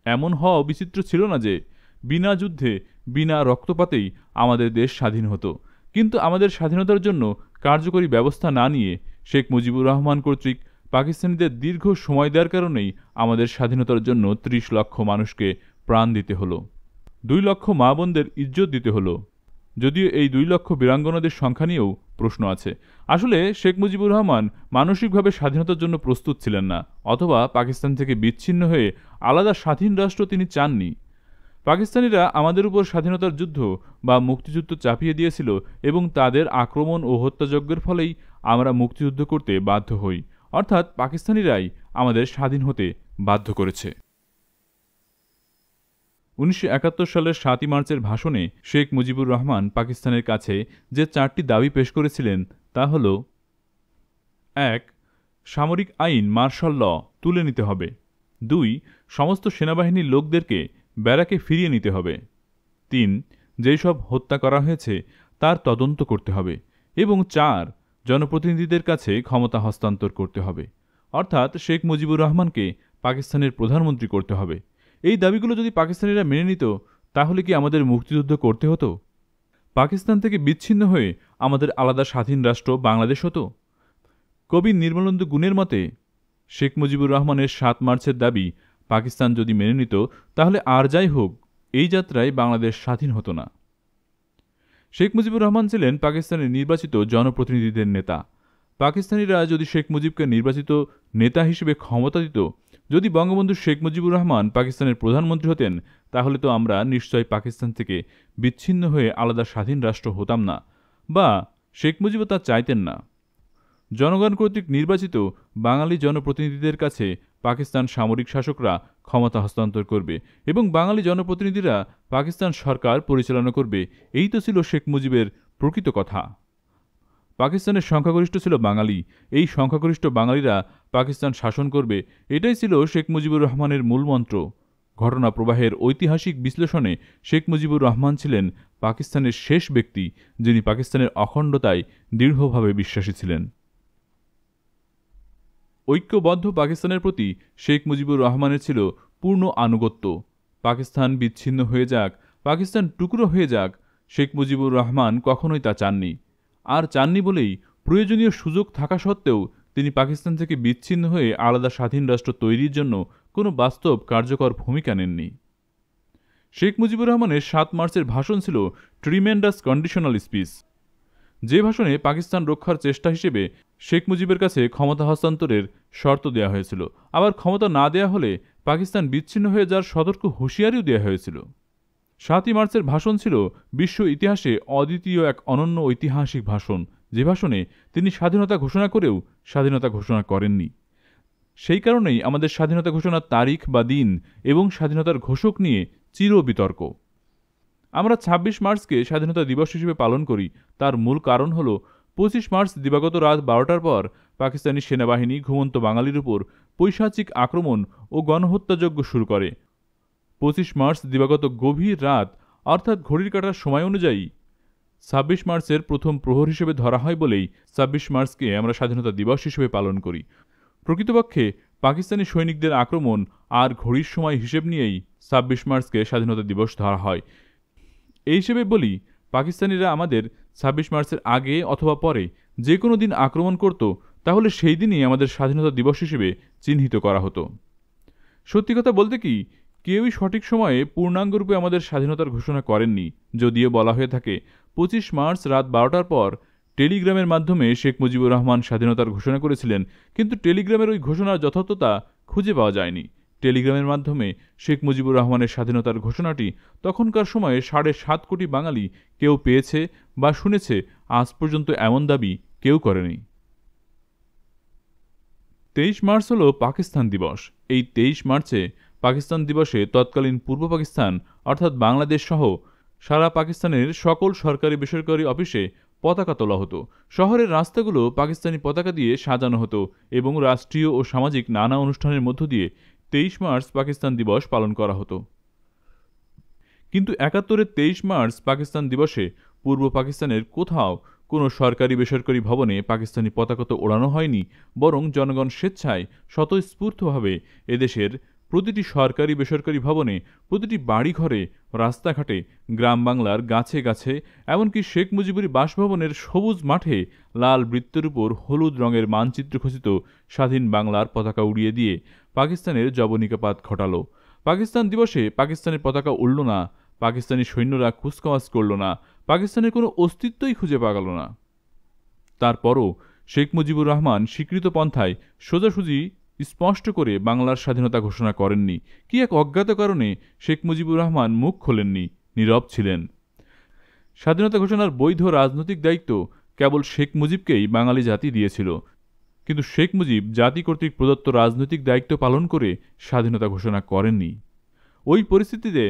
এমন হওয়া বিচিত্র ছিল না যে বিনা যুদ্ধে, বিনা রক্তপাতেই আমাদের দেশ স্বাধীন হতো। কিন্তু আমাদের স্বাধীনতার জন্য কার্যকরী ব্যবস্থা না নিয়ে শেখ মুজিবুর রহমান কর্তৃক পাকিস্তানিদের দীর্ঘ সময় দেওয়ার কারণেই আমাদের স্বাধীনতার জন্য ৩০ লক্ষ মানুষকে প্রাণ দিতে হলো, ২ লক্ষ মা বোনদের ইজ্জত দিতে হলো। যদিও এই ২ লক্ষ বীরাঙ্গনাদের সংখ্যা নিয়েও প্রশ্ন আছে। আসলে শেখ মুজিবুর রহমান মানসিকভাবে স্বাধীনতার জন্য প্রস্তুত ছিলেন না, অথবা পাকিস্তান থেকে বিচ্ছিন্ন হয়ে আলাদা স্বাধীন রাষ্ট্র তিনি চাননি। পাকিস্তানিরা আমাদের উপর স্বাধীনতার যুদ্ধ বা মুক্তিযুদ্ধ চাপিয়ে দিয়েছিল এবং তাদের আক্রমণ ও হত্যাযজ্ঞের ফলেই আমরা মুক্তিযুদ্ধ করতে বাধ্য হই, অর্থাৎ পাকিস্তানিরাই আমাদের স্বাধীন হতে বাধ্য করেছে। ১৯৭১ সালের ৭ই মার্চের ভাষণে শেখ মুজিবুর রহমান পাকিস্তানের কাছে যে ৪টি দাবি পেশ করেছিলেন তা হল: ১. সামরিক আইন মার্শাল ল তুলে নিতে হবে। ২. সমস্ত সেনাবাহিনীর লোকদেরকে ব্যারাকে ফিরিয়ে নিতে হবে। ৩. যেই সব হত্যা করা হয়েছে তার তদন্ত করতে হবে। এবং ৪. জনপ্রতিনিধিদের কাছে ক্ষমতা হস্তান্তর করতে হবে, অর্থাৎ শেখ মুজিবুর রহমানকে পাকিস্তানের প্রধানমন্ত্রী করতে হবে। এই দাবিগুলো যদি পাকিস্তানিরা মেনে নিত তাহলে কি আমাদের মুক্তিযুদ্ধ করতে হতো? পাকিস্তান থেকে বিচ্ছিন্ন হয়ে আমাদের আলাদা স্বাধীন রাষ্ট্র বাংলাদেশ হতো? কবি নির্মলেন্দু গুণের মতে শেখ মুজিবুর রহমানের ৭ মার্চের দাবি পাকিস্তান যদি মেনে নিত তাহলে আর যাই হোক এই যাত্রায় বাংলাদেশ স্বাধীন হতো না। শেখ মুজিবুর রহমান ছিলেন পাকিস্তানের নির্বাচিত জনপ্রতিনিধিদের নেতা। পাকিস্তানিরা যদি শেখ মুজিবকে নির্বাচিত নেতা হিসেবে ক্ষমতা দিত, যদি বঙ্গবন্ধু শেখ মুজিবুর রহমান পাকিস্তানের প্রধানমন্ত্রী হতেন, তাহলে তো আমরা নিশ্চয় পাকিস্তান থেকে বিচ্ছিন্ন হয়ে আলাদা স্বাধীন রাষ্ট্র হতাম না, বা শেখ মুজিবও তা চাইতেন না। জনগণ কর্তৃক নির্বাচিত বাঙালি জনপ্রতিনিধিদের কাছে পাকিস্তান সামরিক শাসকরা ক্ষমতা হস্তান্তর করবে এবং বাঙালি জনপ্রতিনিধিরা পাকিস্তান সরকার পরিচালনা করবে। এই তো ছিল শেখ মুজিবের প্রকৃত কথা। পাকিস্তানের সংখ্যাগরিষ্ঠ ছিল বাঙালি, এই সংখ্যাগরিষ্ঠ বাঙালিরা পাকিস্তান শাসন করবে, এটাই ছিল শেখ মুজিবুর রহমানের মূলমন্ত্র। ঘটনা প্রবাহের ঐতিহাসিক বিশ্লেষণে শেখ মুজিবুর রহমান ছিলেন পাকিস্তানের শেষ ব্যক্তি যিনি পাকিস্তানের অখণ্ডতায় দৃঢ়ভাবে বিশ্বাসী ছিলেন। ঐক্যবদ্ধ পাকিস্তানের প্রতি শেখ মুজিবুর রহমানের ছিল পূর্ণ আনুগত্য। পাকিস্তান বিচ্ছিন্ন হয়ে যাক, পাকিস্তান টুকরো হয়ে যাক, শেখ মুজিবুর রহমান কখনোই তা চাননি। আর চাননি বলেই প্রয়োজনীয় সুযোগ থাকা সত্ত্বেও তিনি পাকিস্তান থেকে বিচ্ছিন্ন হয়ে আলাদা স্বাধীন রাষ্ট্র তৈরির জন্য কোনো বাস্তব কার্যকর ভূমিকা নেননি। শেখ মুজিবুর রহমানের ৭ মার্চের ভাষণ ছিল ট্রিমেন্ডাস কন্ডিশনাল স্পিচ। যে ভাষণে পাকিস্তান রক্ষার চেষ্টা হিসেবে শেখ মুজিবের কাছে ক্ষমতা হস্তান্তরের শর্ত দেওয়া হয়েছিল, আবার ক্ষমতা না দেয়া হলে পাকিস্তান বিচ্ছিন্ন হয়ে যাওয়ার সতর্ক হুঁশিয়ারিও দেওয়া হয়েছিল। ৭ই মার্চের ভাষণ ছিল বিশ্ব ইতিহাসে অদ্বিতীয় এক অনন্য ঐতিহাসিক ভাষণ, যে ভাষণে তিনি স্বাধীনতা ঘোষণা করেও স্বাধীনতা ঘোষণা করেননি। সেই কারণেই আমাদের স্বাধীনতা ঘোষণার তারিখ বা দিন এবং স্বাধীনতার ঘোষক নিয়ে চির বিতর্ক। আমরা ২৬ মার্চকে স্বাধীনতা দিবস হিসেবে পালন করি, তার মূল কারণ হল ২৫ মার্চ দিবাগত রাত ১২টার পর পাকিস্তানি সেনাবাহিনী ঘুমন্ত বাঙালির উপর পৈশাচিক আক্রমণ ও গণহত্যাযজ্ঞ শুরু করে। ২৫ মার্চ দিবাগত গভীর রাত, অর্থাৎ ঘড়ির কাঁটার সময় অনুযায়ী ২৬ মার্চের প্রথম প্রহর হিসেবে ধরা হয় বলেই ২৬ মার্চকে আমরা স্বাধীনতা দিবস হিসেবে পালন করি। প্রকৃতপক্ষে পাকিস্তানি সৈনিকদের আক্রমণ আর ঘড়ির সময় হিসেব নিয়েই ২৬ মার্চকে স্বাধীনতা দিবস ধরা হয়। এই হিসেবে বলি, পাকিস্তানিরা আমাদের ২৬ মার্চের আগে অথবা পরে যে কোনো দিন আক্রমণ করত, তাহলে সেই দিনই আমাদের স্বাধীনতা দিবস হিসেবে চিহ্নিত করা হতো। সত্যি কথা বলতে কি, কেউই সঠিক সময়ে পূর্ণাঙ্গরূপে আমাদের স্বাধীনতার ঘোষণা করেননি। যদিও বলা হয়ে থাকে ২৫ মার্চ রাত ১২টার পর টেলিগ্রামের মাধ্যমে শেখ মুজিবুর রহমান স্বাধীনতার ঘোষণা করেছিলেন, কিন্তু টেলিগ্রামের ওই ঘোষণার যথার্থতা খুঁজে পাওয়া যায়নি। টেলিগ্রামের মাধ্যমে শেখ মুজিবুর রহমানের স্বাধীনতার ঘোষণাটি তখনকার সময়ে ৭.৫ কোটি বাঙালি কেউ পেয়েছে বা শুনেছে, আজ পর্যন্ত এমন দাবি কেউ করেনি। ২৩ মার্চ হল পাকিস্তান দিবস। এই ২৩ মার্চে পাকিস্তান দিবসে তৎকালীন পূর্ব পাকিস্তান অর্থাৎ বাংলাদেশ সহ সারা পাকিস্তানের সকল সরকারি বেসরকারি অফিসে পতাকা তোলা হতো। শহরের রাস্তাগুলো পাকিস্তানি পতাকা দিয়ে সাজানো হতো এবং রাষ্ট্রীয় ও সামাজিক নানা অনুষ্ঠানের মধ্য দিয়ে ২৩ মার্চ পাকিস্তান দিবস পালন করা হতো। কিন্তু ৭১-এর ২৩ মার্চ পাকিস্তান দিবসে পূর্ব পাকিস্তানের কোথাও কোনো সরকারি বেসরকারি ভবনে পাকিস্তানি পতাকা তো ওড়ানো হয়নি, বরং জনগণ স্বেচ্ছায় স্বতঃস্ফূর্তভাবে এদেশের প্রতিটি সরকারি বেসরকারি ভবনে, প্রতিটি বাড়িঘরে, রাস্তাঘাটে, গ্রাম বাংলার গাছে গাছে, এমনকি শেখ মুজিবুর বাসভবনের সবুজ মাঠে লাল বৃত্তের উপর হলুদ রঙের মানচিত্র খচিত স্বাধীন বাংলার পতাকা উড়িয়ে দিয়ে পাকিস্তানের যবনিকাপাত ঘটালো। পাকিস্তান দিবসে পাকিস্তানের পতাকা উড়ল না, পাকিস্তানি সৈন্যরা কুচকাওয়াজ করল না, পাকিস্তানের কোনো অস্তিত্বই খুঁজে পাওয়া গেল না। তারপরও শেখ মুজিবুর রহমান স্বীকৃত পন্থায় সোজাসুজি স্পষ্ট করে বাংলার স্বাধীনতা ঘোষণা করেননি। কি এক অজ্ঞাত কারণে শেখ মুজিবুর রহমান মুখ খোলেননি, নীরব ছিলেন। স্বাধীনতা ঘোষণার বৈধ রাজনৈতিক দায়িত্ব কেবল শেখ মুজিবকেই বাঙালি জাতি দিয়েছিল, কিন্তু শেখ মুজিব জাতি কর্তৃক প্রদত্ত রাজনৈতিক দায়িত্ব পালন করে স্বাধীনতা ঘোষণা করেননি। ওই পরিস্থিতিতে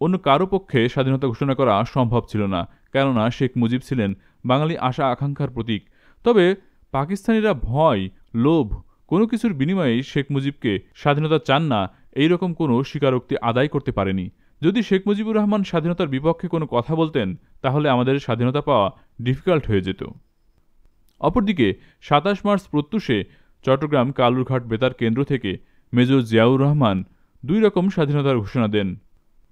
অন্য কারো পক্ষে স্বাধীনতা ঘোষণা করা সম্ভব ছিল না, কেননা শেখ মুজিব ছিলেন বাঙালি আশা আকাঙ্ক্ষার প্রতীক। তবে পাকিস্তানিরা ভয়, লোভ, কোনো কিছুর বিনিময়ে শেখ মুজিবকে স্বাধীনতা চান না এইরকম কোনো স্বীকারোক্তি আদায় করতে পারেনি। যদি শেখ মুজিবুর রহমান স্বাধীনতার বিপক্ষে কোনো কথা বলতেন, তাহলে আমাদের স্বাধীনতা পাওয়া ডিফিকাল্ট হয়ে যেত। অপরদিকে ২৭ মার্চ প্রত্যুষে চট্টগ্রাম কালুরঘাট বেতার কেন্দ্র থেকে মেজর জিয়াউর রহমান দুই রকম স্বাধীনতার ঘোষণা দেন।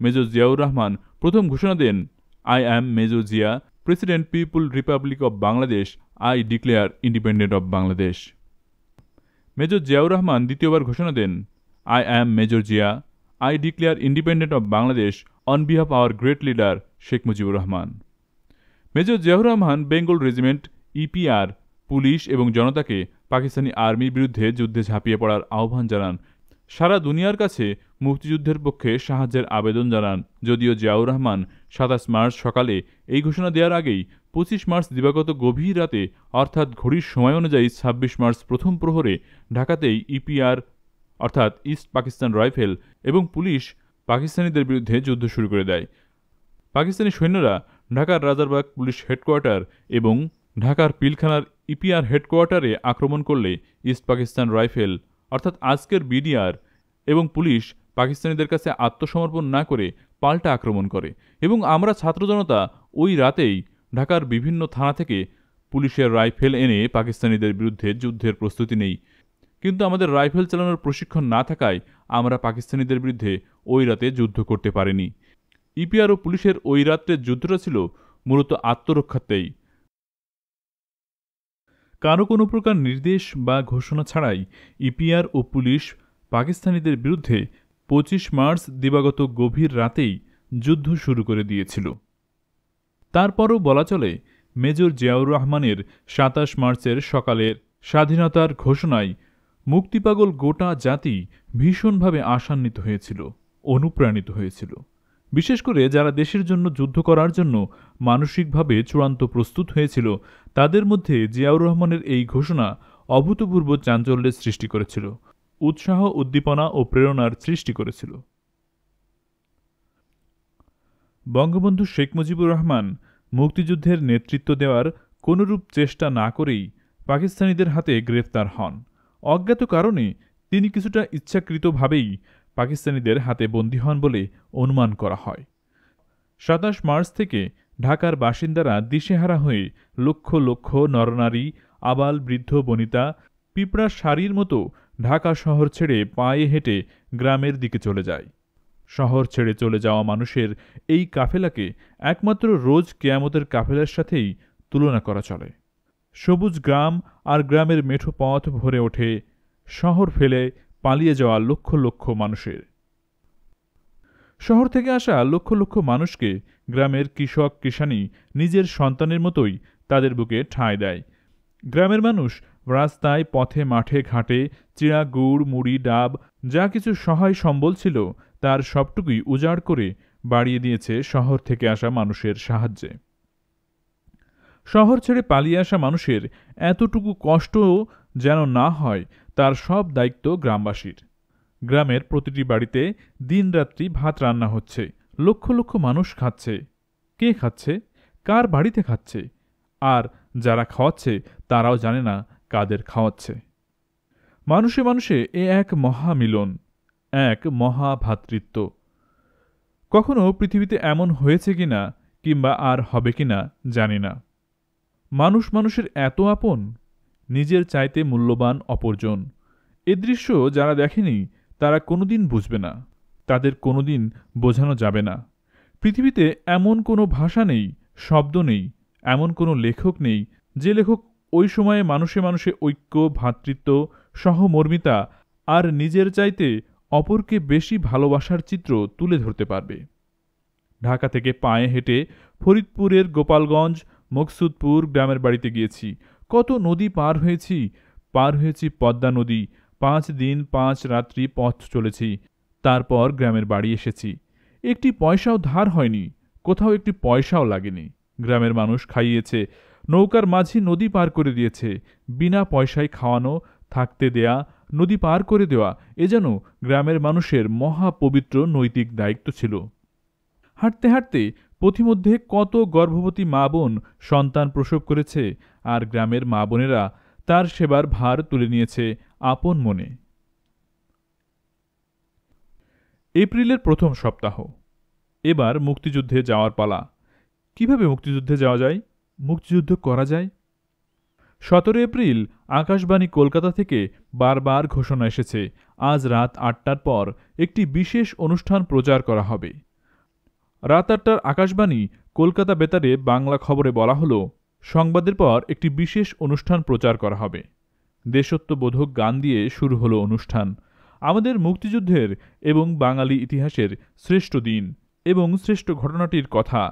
মেজর জিয়াউর রহমান প্রথম ঘোষণা দেন, I am major Zia, president people republic of Bangladesh, I declare independent of Bangladesh. Major Ziaur Rahman দ্বিতীয়বার ঘোষণা দেন, I am major Zia, I declare independent of Bangladesh on behalf our great leader Sheikh Mujibur Rahman. Major Ziaur Rahman Bengal regiment, EPR, police এবং জনতাকে পাকিস্তানি আর্মির বিরুদ্ধে যুদ্ধে ঝাঁপিয়ে পড়ার আহ্বান জানান। সারা দুনিয়ার কাছে মুক্তিযুদ্ধের পক্ষে সাহায্যের আবেদন জানান। যদিও জিয়াউর রহমান ২৭ মার্চ সকালে এই ঘোষণা দেওয়ার আগেই ২৫ মার্চ দিবাগত গভীর রাতে, অর্থাৎ ঘড়ির সময় অনুযায়ী ২৬ মার্চ প্রথম প্রহরে ঢাকাতেই ইপিআর অর্থাৎ ইস্ট পাকিস্তান রাইফেল এবং পুলিশ পাকিস্তানিদের বিরুদ্ধে যুদ্ধ শুরু করে দেয়। পাকিস্তানি সৈন্যরা ঢাকার রাজারবাগ পুলিশ হেডকোয়ার্টার এবং ঢাকার পিলখানার ইপিআর হেডকোয়ার্টারে আক্রমণ করলে ইস্ট পাকিস্তান রাইফেল অর্থাৎ আজকের বিডিআর এবং পুলিশ পাকিস্তানিদের কাছে আত্মসমর্পণ না করে পাল্টা আক্রমণ করে এবং আমরা ছাত্র জনতা ওই রাতেই ঢাকার বিভিন্ন থানা থেকে পুলিশের রাইফেল এনে পাকিস্তানিদের বিরুদ্ধে যুদ্ধের প্রস্তুতি নেই। কিন্তু আমাদের রাইফেল চালানোর প্রশিক্ষণ না থাকায় আমরা পাকিস্তানিদের বিরুদ্ধে ওই রাতে যুদ্ধ করতে পারিনি। ইপিআর ও পুলিশের ওই রাত্রের যুদ্ধটা ছিল মূলত আত্মরক্ষাতেই। কারো কোনো প্রকার নির্দেশ বা ঘোষণা ছাড়াই ইপিআর ও পুলিশ পাকিস্তানিদের বিরুদ্ধে ২৫ মার্চ দিবাগত গভীর রাতেই যুদ্ধ শুরু করে দিয়েছিল। তারপরও বলা চলে, মেজর জিয়াউর রহমানের ২৭ মার্চের সকালের স্বাধীনতার ঘোষণায় মুক্তিপাগল গোটা জাতি ভীষণভাবে আশান্বিত হয়েছিল, অনুপ্রাণিত হয়েছিল। বিশেষ করে যারা দেশের জন্য যুদ্ধ করার জন্য মানসিকভাবে চূড়ান্ত প্রস্তুত হয়েছিল, তাদের মধ্যে জিয়াউর রহমানের এই ঘোষণা অভূতপূর্ব চাঞ্চল্যের সৃষ্টি করেছিল, উৎসাহ, উদ্দীপনা ও প্রেরণার সৃষ্টি করেছিল। বঙ্গবন্ধু শেখ মুজিবুর রহমান মুক্তিযুদ্ধের নেতৃত্ব দেওয়ার কোনরূপ চেষ্টা না করেই পাকিস্তানিদের হাতে গ্রেফতার হন। অজ্ঞাত কারণে তিনি কিছুটা ইচ্ছাকৃতভাবেই পাকিস্তানিদের হাতে বন্দী হন বলে অনুমান করা হয়। ২৭ মার্চ থেকে ঢাকার বাসিন্দারা দিশেহারা হয়ে লক্ষ লক্ষ নরনারী, আবাল বৃদ্ধ বনিতা পিঁপড়ার সারির মতো ঢাকা শহর ছেড়ে পায়ে হেঁটে গ্রামের দিকে চলে যায়। শহর ছেড়ে চলে যাওয়া মানুষের এই কাফেলাকে একমাত্র রোজ কেয়ামতের কাফেলার সাথেই তুলনা করা চলে। সবুজ গ্রাম আর গ্রামের মেঠো পথ ভরে ওঠে শহর ফেলে পালিয়ে যাওয়া লক্ষ লক্ষ মানুষের। শহর থেকে আসা লক্ষ লক্ষ মানুষকে গ্রামের কৃষক কিষানি নিজের সন্তানের মতোই তাদের বুকে ঠাঁই দেয়। গ্রামের মানুষ রাস্তায়, পথে, মাঠে ঘাটে চিড়া, গুড়, মুড়ি, ডাব যা কিছু সহায় সম্বল ছিল তার সবটুকুই উজাড় করে বাড়িয়ে দিয়েছে শহর থেকে আসা মানুষের সাহায্যে। শহর ছেড়ে পালিয়ে আসা মানুষের এতটুকু কষ্ট যেন না হয়, তার সব দায়িত্ব গ্রামবাসীর। গ্রামের প্রতিটি বাড়িতে দিনরাত্রি ভাত রান্না হচ্ছে, লক্ষ লক্ষ মানুষ খাচ্ছে। কে খাচ্ছে, কার বাড়িতে খাচ্ছে, আর যারা খাওয়াচ্ছে তারাও জানে না কাদের খাওয়াচ্ছে। মানুষে মানুষে এ এক মহামিলন, এক মহাভ্রাতৃত্ব। কখনো পৃথিবীতে এমন হয়েছে কিনা কিংবা আর হবে কিনা জানি না। মানুষ মানুষের এত আপন, নিজের চাইতে মূল্যবান অপরজন। এ দৃশ্য যারা দেখেনি তারা কোনোদিন বুঝবে না, তাদের কোনোদিন বোঝানো যাবে না। পৃথিবীতে এমন কোনো ভাষা নেই, শব্দ নেই, এমন কোনো লেখক নেই যে লেখক ওই সময়ে মানুষে মানুষে ঐক্য, ভ্রাতৃত্ব, সহমর্মিতা আর নিজের চাইতে অপরকে বেশি ভালোবাসার চিত্র তুলে ধরতে পারবে। ঢাকা থেকে পায়ে হেঁটে ফরিদপুরের গোপালগঞ্জ, মকসুদপুর গ্রামের বাড়িতে গিয়েছি। কত নদী পার হয়েছি পদ্মা নদী। 5 দিন 5 রাত্রি পথ চলেছি, তারপর গ্রামের বাড়ি এসেছি। একটি পয়সাও ধার হয়নি, কোথাও একটি পয়সাও লাগেনি। গ্রামের মানুষ খাইয়েছে, নৌকার মাঝি নদী পার করে দিয়েছে। বিনা পয়সায় খাওয়ানো, থাকতে দেয়া, নদী পার করে দেওয়া, এ যেন গ্রামের মানুষের মহাপবিত্র নৈতিক দায়িত্ব ছিল। হাঁটতে হাঁটতে পথিমধ্যে কত গর্ভবতী মা বোন সন্তান প্রসব করেছে, আর গ্রামের মা বোনেরা তার সেবার ভার তুলে নিয়েছে আপন মনে। এপ্রিলের প্রথম সপ্তাহ। এবার মুক্তিযুদ্ধে যাওয়ার পালা। কিভাবে মুক্তিযুদ্ধে যাওয়া যায়, মুক্তিযুদ্ধ করা যায়? 17 এপ্রিল আকাশবাণী কলকাতা থেকে বারবার ঘোষণা এসেছে, আজ রাত 8টার পর একটি বিশেষ অনুষ্ঠান প্রচার করা হবে। রাত 8টার আকাশবাণী কলকাতা বেতারে বাংলা খবরে বলা হলো, সংবাদের পর একটি বিশেষ অনুষ্ঠান প্রচার করা হবে। দেশত্ববোধক গান দিয়ে শুরু হলো অনুষ্ঠান। আমাদের মুক্তিযুদ্ধের এবং বাঙালি ইতিহাসের শ্রেষ্ঠ দিন এবং শ্রেষ্ঠ ঘটনাটির কথা।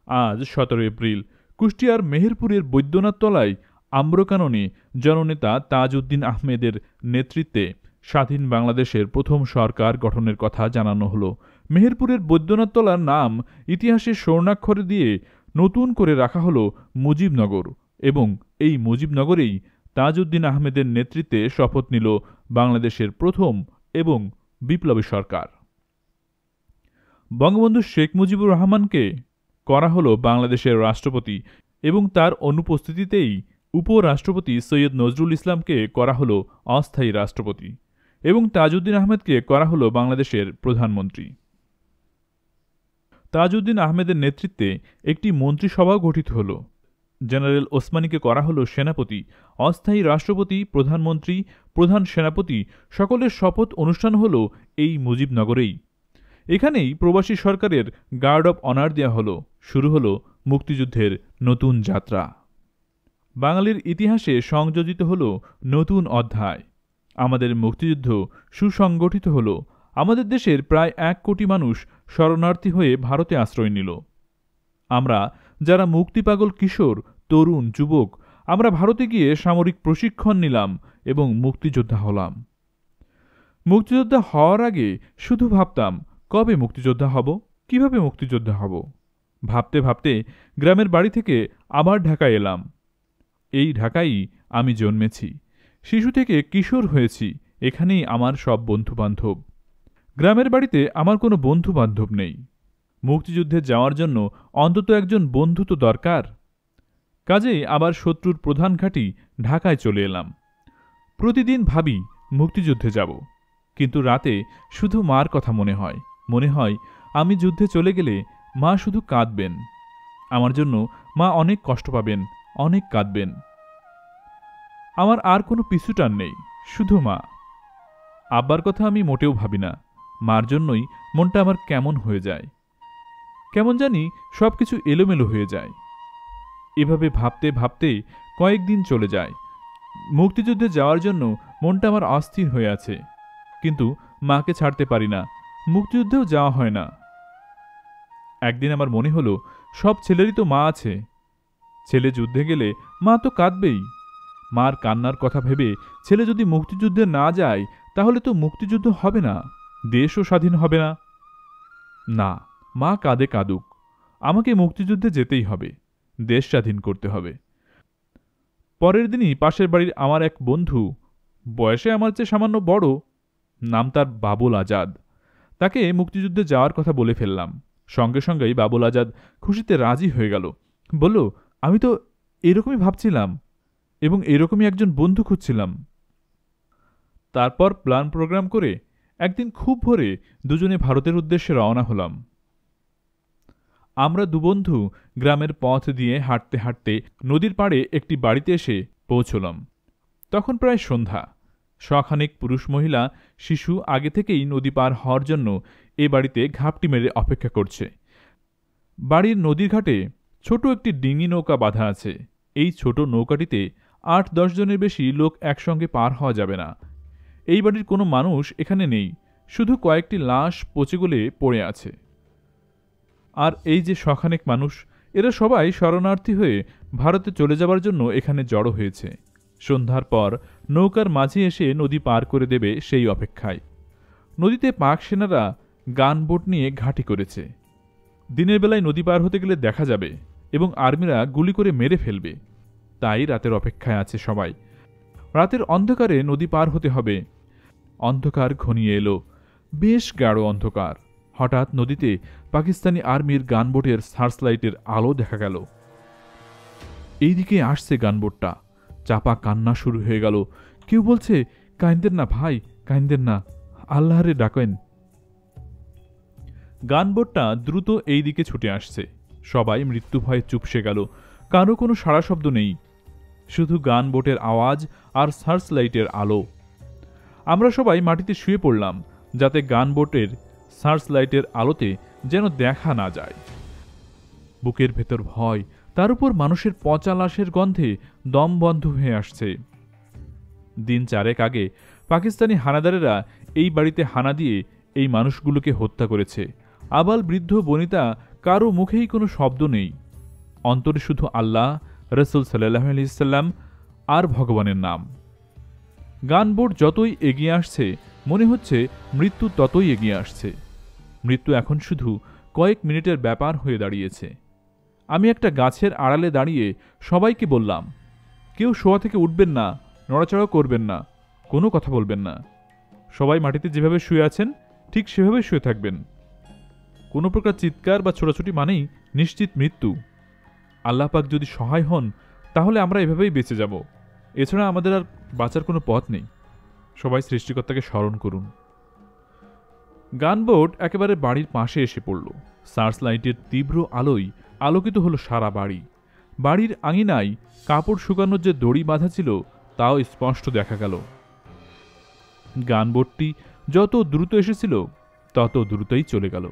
আজ 17 এপ্রিল কুষ্টিয়ার মেহেরপুরের বৈদ্যনাথ তলায় আম্রকাননে জননেতা তাজউদ্দিন আহমেদের নেতৃত্বে স্বাধীন বাংলাদেশের প্রথম সরকার গঠনের কথা জানানো হলো। মেহেরপুরের বৈদ্যনাথ তলার নাম ইতিহাসে স্বর্ণাক্ষরে দিয়ে নতুন করে রাখা হলো মুজিবনগর, এবং এই মুজিবনগরেই তাজউদ্দিন আহমেদের নেতৃত্বে শপথ নিল বাংলাদেশের প্রথম এবং বিপ্লবী সরকার। বঙ্গবন্ধু শেখ মুজিবুর রহমানকে করা হলো বাংলাদেশের রাষ্ট্রপতি, এবং তার অনুপস্থিতিতেই উপরাষ্ট্রপতি সৈয়দ নজরুল ইসলামকে করা হলো অস্থায়ী রাষ্ট্রপতি, এবং তাজউদ্দিন আহমেদকে করা হলো বাংলাদেশের প্রধানমন্ত্রী। তাজউদ্দিন আহমেদের নেতৃত্বে একটি মন্ত্রিসভাও গঠিত হল। জেনারেল ওসমানীকে করা হলো সেনাপতি। অস্থায়ী রাষ্ট্রপতি, প্রধানমন্ত্রী, প্রধান সেনাপতি সকলের শপথ অনুষ্ঠান হল এই মুজিবনগরেই। এখানেই প্রবাসী সরকারের গার্ড অব অনার দেওয়া হলো। শুরু হলো মুক্তিযুদ্ধের নতুন যাত্রা। বাঙালির ইতিহাসে সংযোজিত হল নতুন অধ্যায়। আমাদের মুক্তিযুদ্ধ সুসংগঠিত হল। আমাদের দেশের প্রায় 1 কোটি মানুষ শরণার্থী হয়ে ভারতে আশ্রয় নিল। আমরা যারা মুক্তিপাগল কিশোর, তরুণ, যুবক, আমরা ভারতে গিয়ে সামরিক প্রশিক্ষণ নিলাম এবং মুক্তিযোদ্ধা হলাম। মুক্তিযোদ্ধা হওয়ার আগে শুধু ভাবতাম, কবে মুক্তিযোদ্ধা হব, কিভাবে মুক্তিযোদ্ধা হব। ভাবতে ভাবতে গ্রামের বাড়ি থেকে আবার ঢাকায় এলাম। এই ঢাকায় আমি জন্মেছি, শিশু থেকে কিশোর হয়েছি। এখানেই আমার সব বন্ধুবান্ধব। গ্রামের বাড়িতে আমার কোনো বন্ধুবান্ধব নেই। মুক্তিযুদ্ধে যাওয়ার জন্য অন্তত একজন বন্ধু তো দরকার। কাজেই আবার শত্রুর প্রধান ঘাঁটি ঢাকায় চলে এলাম। প্রতিদিন ভাবি মুক্তিযুদ্ধে যাব, কিন্তু রাতে শুধু মার কথা মনে হয় আমি যুদ্ধে চলে গেলে মা শুধু কাঁদবেন। আমার জন্য মা অনেক কষ্ট পাবেন, অনেক কাঁদবেন। আমার আর কোনো পিছুটান নেই, শুধু মা। আব্বার কথা আমি মোটেও ভাবি না। মার জন্যই মনটা আমার কেমন হয়ে যায়, কেমন জানি সবকিছু এলোমেলো হয়ে যায়। এভাবে ভাবতে ভাবতে কয়েকদিন চলে যায়। মুক্তিযুদ্ধে যাওয়ার জন্য মনটা আমার অস্থির হয়ে আছে, কিন্তু মাকে ছাড়তে পারি না। মুক্তিযুদ্ধেও যাওয়া হয় না। একদিন আমার মনে হলো, সব ছেলেরই তো মা আছে। ছেলে যুদ্ধে গেলে মা তো কাঁদবেই। মার কান্নার কথা ভেবে ছেলে যদি মুক্তিযুদ্ধে না যায়, তাহলে তো মুক্তিযুদ্ধ হবে না, দেশও স্বাধীন হবে না। না, মা কাঁদে কাঁদুক, আমাকে মুক্তিযুদ্ধে যেতেই হবে, দেশ স্বাধীন করতে হবে। পরের দিনই পাশের বাড়ির আমার এক বন্ধু, বয়সে আমার চেয়ে সামান্য বড়, নাম তার বাবুল আজাদ, তাকে মুক্তিযুদ্ধে যাওয়ার কথা বলে ফেললাম। সঙ্গে সঙ্গেই বাবুল আজাদ খুশিতে রাজি হয়ে গেল। বলল, আমি তো এরকমই ভাবছিলাম এবং এরকমই একজন বন্ধু খুঁজছিলাম। তারপর প্ল্যান প্রোগ্রাম করে একদিন খুব ভোরে দুজনে ভারতের উদ্দেশ্যে রওনা হলাম। আমরা দুবন্ধু গ্রামের পথ দিয়ে হাঁটতে হাঁটতে নদীর পাড়ে একটি বাড়িতে এসে পৌঁছলাম। তখন প্রায় সন্ধ্যা। শখানেক পুরুষ মহিলা শিশু আগে থেকেই নদী পার হওয়ার জন্য এ বাড়িতে ঘাপটি মেরে অপেক্ষা করছে। বাড়ির নদীর ঘাটে ছোট একটি ডিঙি নৌকা বাঁধা আছে। এই ছোট নৌকাটিতে ৮-১০ জনের বেশি লোক একসঙ্গে পার হওয়া যাবে না। এই বাড়ির কোনো মানুষ এখানে নেই, শুধু কয়েকটি লাশ পচে গলে পড়ে আছে। আর এই যে শখানেক মানুষ, এরা সবাই শরণার্থী হয়ে ভারতে চলে যাবার জন্য এখানে জড়ো হয়েছে। সন্ধ্যার পর নৌকার মাঝে এসে নদী পার করে দেবে সেই অপেক্ষায়। নদীতে পাক সেনারা গানবোট নিয়ে ঘাঁটি করেছে। দিনের বেলায় নদী পার হতে গেলে দেখা যাবে এবং আর্মিরা গুলি করে মেরে ফেলবে, তাই রাতের অপেক্ষায় আছে সবাই। রাতের অন্ধকারে নদী পার হতে হবে। অন্ধকার ঘনিয়ে এলো, বেশ গাঢ় অন্ধকার। হঠাৎ নদীতে পাকিস্তানি আর্মির গানবোটের সার্চলাইটের আলো দেখা গেল। এইদিকে আসছে গানবোটটা। চাপা কান্না শুরু হয়ে গেল। কেউ বলছে, কাইন্দেন না ভাই, কাইন্দেন না, আল্লাহরে ডাকেন। গানবোটটা দ্রুত এই দিকে ছুটে আসছে। সবাই মৃত্যু ভয়ে চুপসে গেল। কারো কোনো সাড়া শব্দ নেই, শুধু গানবোটের আওয়াজ আর সার্চলাইটের আলো। আমরা সবাই মাটিতে শুয়ে পড়লাম, যাতে গানবোটের সার্চলাইটের আলোতে যেন দেখা না যায়। বুকের ভেতর ভয়, তার উপর মানুষের পচা লাশের গন্ধে দম বন্ধ হয়ে আসছে। দিন 4 আগে পাকিস্তানি হানাদারেরা এই বাড়িতে হানা দিয়ে এই মানুষগুলোকে হত্যা করেছে। আবাল বৃদ্ধ বনিতা, কারো মুখেই কোনো শব্দ নেই। অন্তরে শুধু আল্লাহ, রসুল সাল্লাল্লাহু আলাইহি সাল্লাম আর ভগবানের নাম। গানবোট যতই এগিয়ে আসছে, মনে হচ্ছে মৃত্যু ততই এগিয়ে আসছে। মৃত্যু এখন শুধু কয়েক মিনিটের ব্যাপার হয়ে দাঁড়িয়েছে। আমি একটা গাছের আড়ালে দাঁড়িয়ে সবাইকে বললাম, কেউ শোয়া থেকে উঠবেন না, নড়াচড়া করবেন না, কোনো কথা বলবেন না। সবাই মাটিতে যেভাবে শুয়ে আছেন ঠিক সেভাবে শুয়ে থাকবেন। কোনো প্রকার চিৎকার বা ছোটাছুটি মানেই নিশ্চিত মৃত্যু। আল্লাহ পাক যদি সহায় হন, তাহলে আমরা এভাবেই বেঁচে যাব। এছাড়া আমাদের আর বাঁচার কোনো পথ নেই। সবাই সৃষ্টিকর্তাকে স্মরণ করুন। গানবোট একেবারে বাড়ির পাশে এসে পড়ল। সার্চ লাইটের তীব্র আলোয় আলোকিত হলো সারা বাড়ি। বাড়ির আঙিনায় কাপড় শুকানোর যে দড়ি বাঁধা ছিল, তাও স্পষ্ট দেখা গেল। গানবোটটি যত দ্রুত এসেছিল তত দ্রুতই চলে গেল।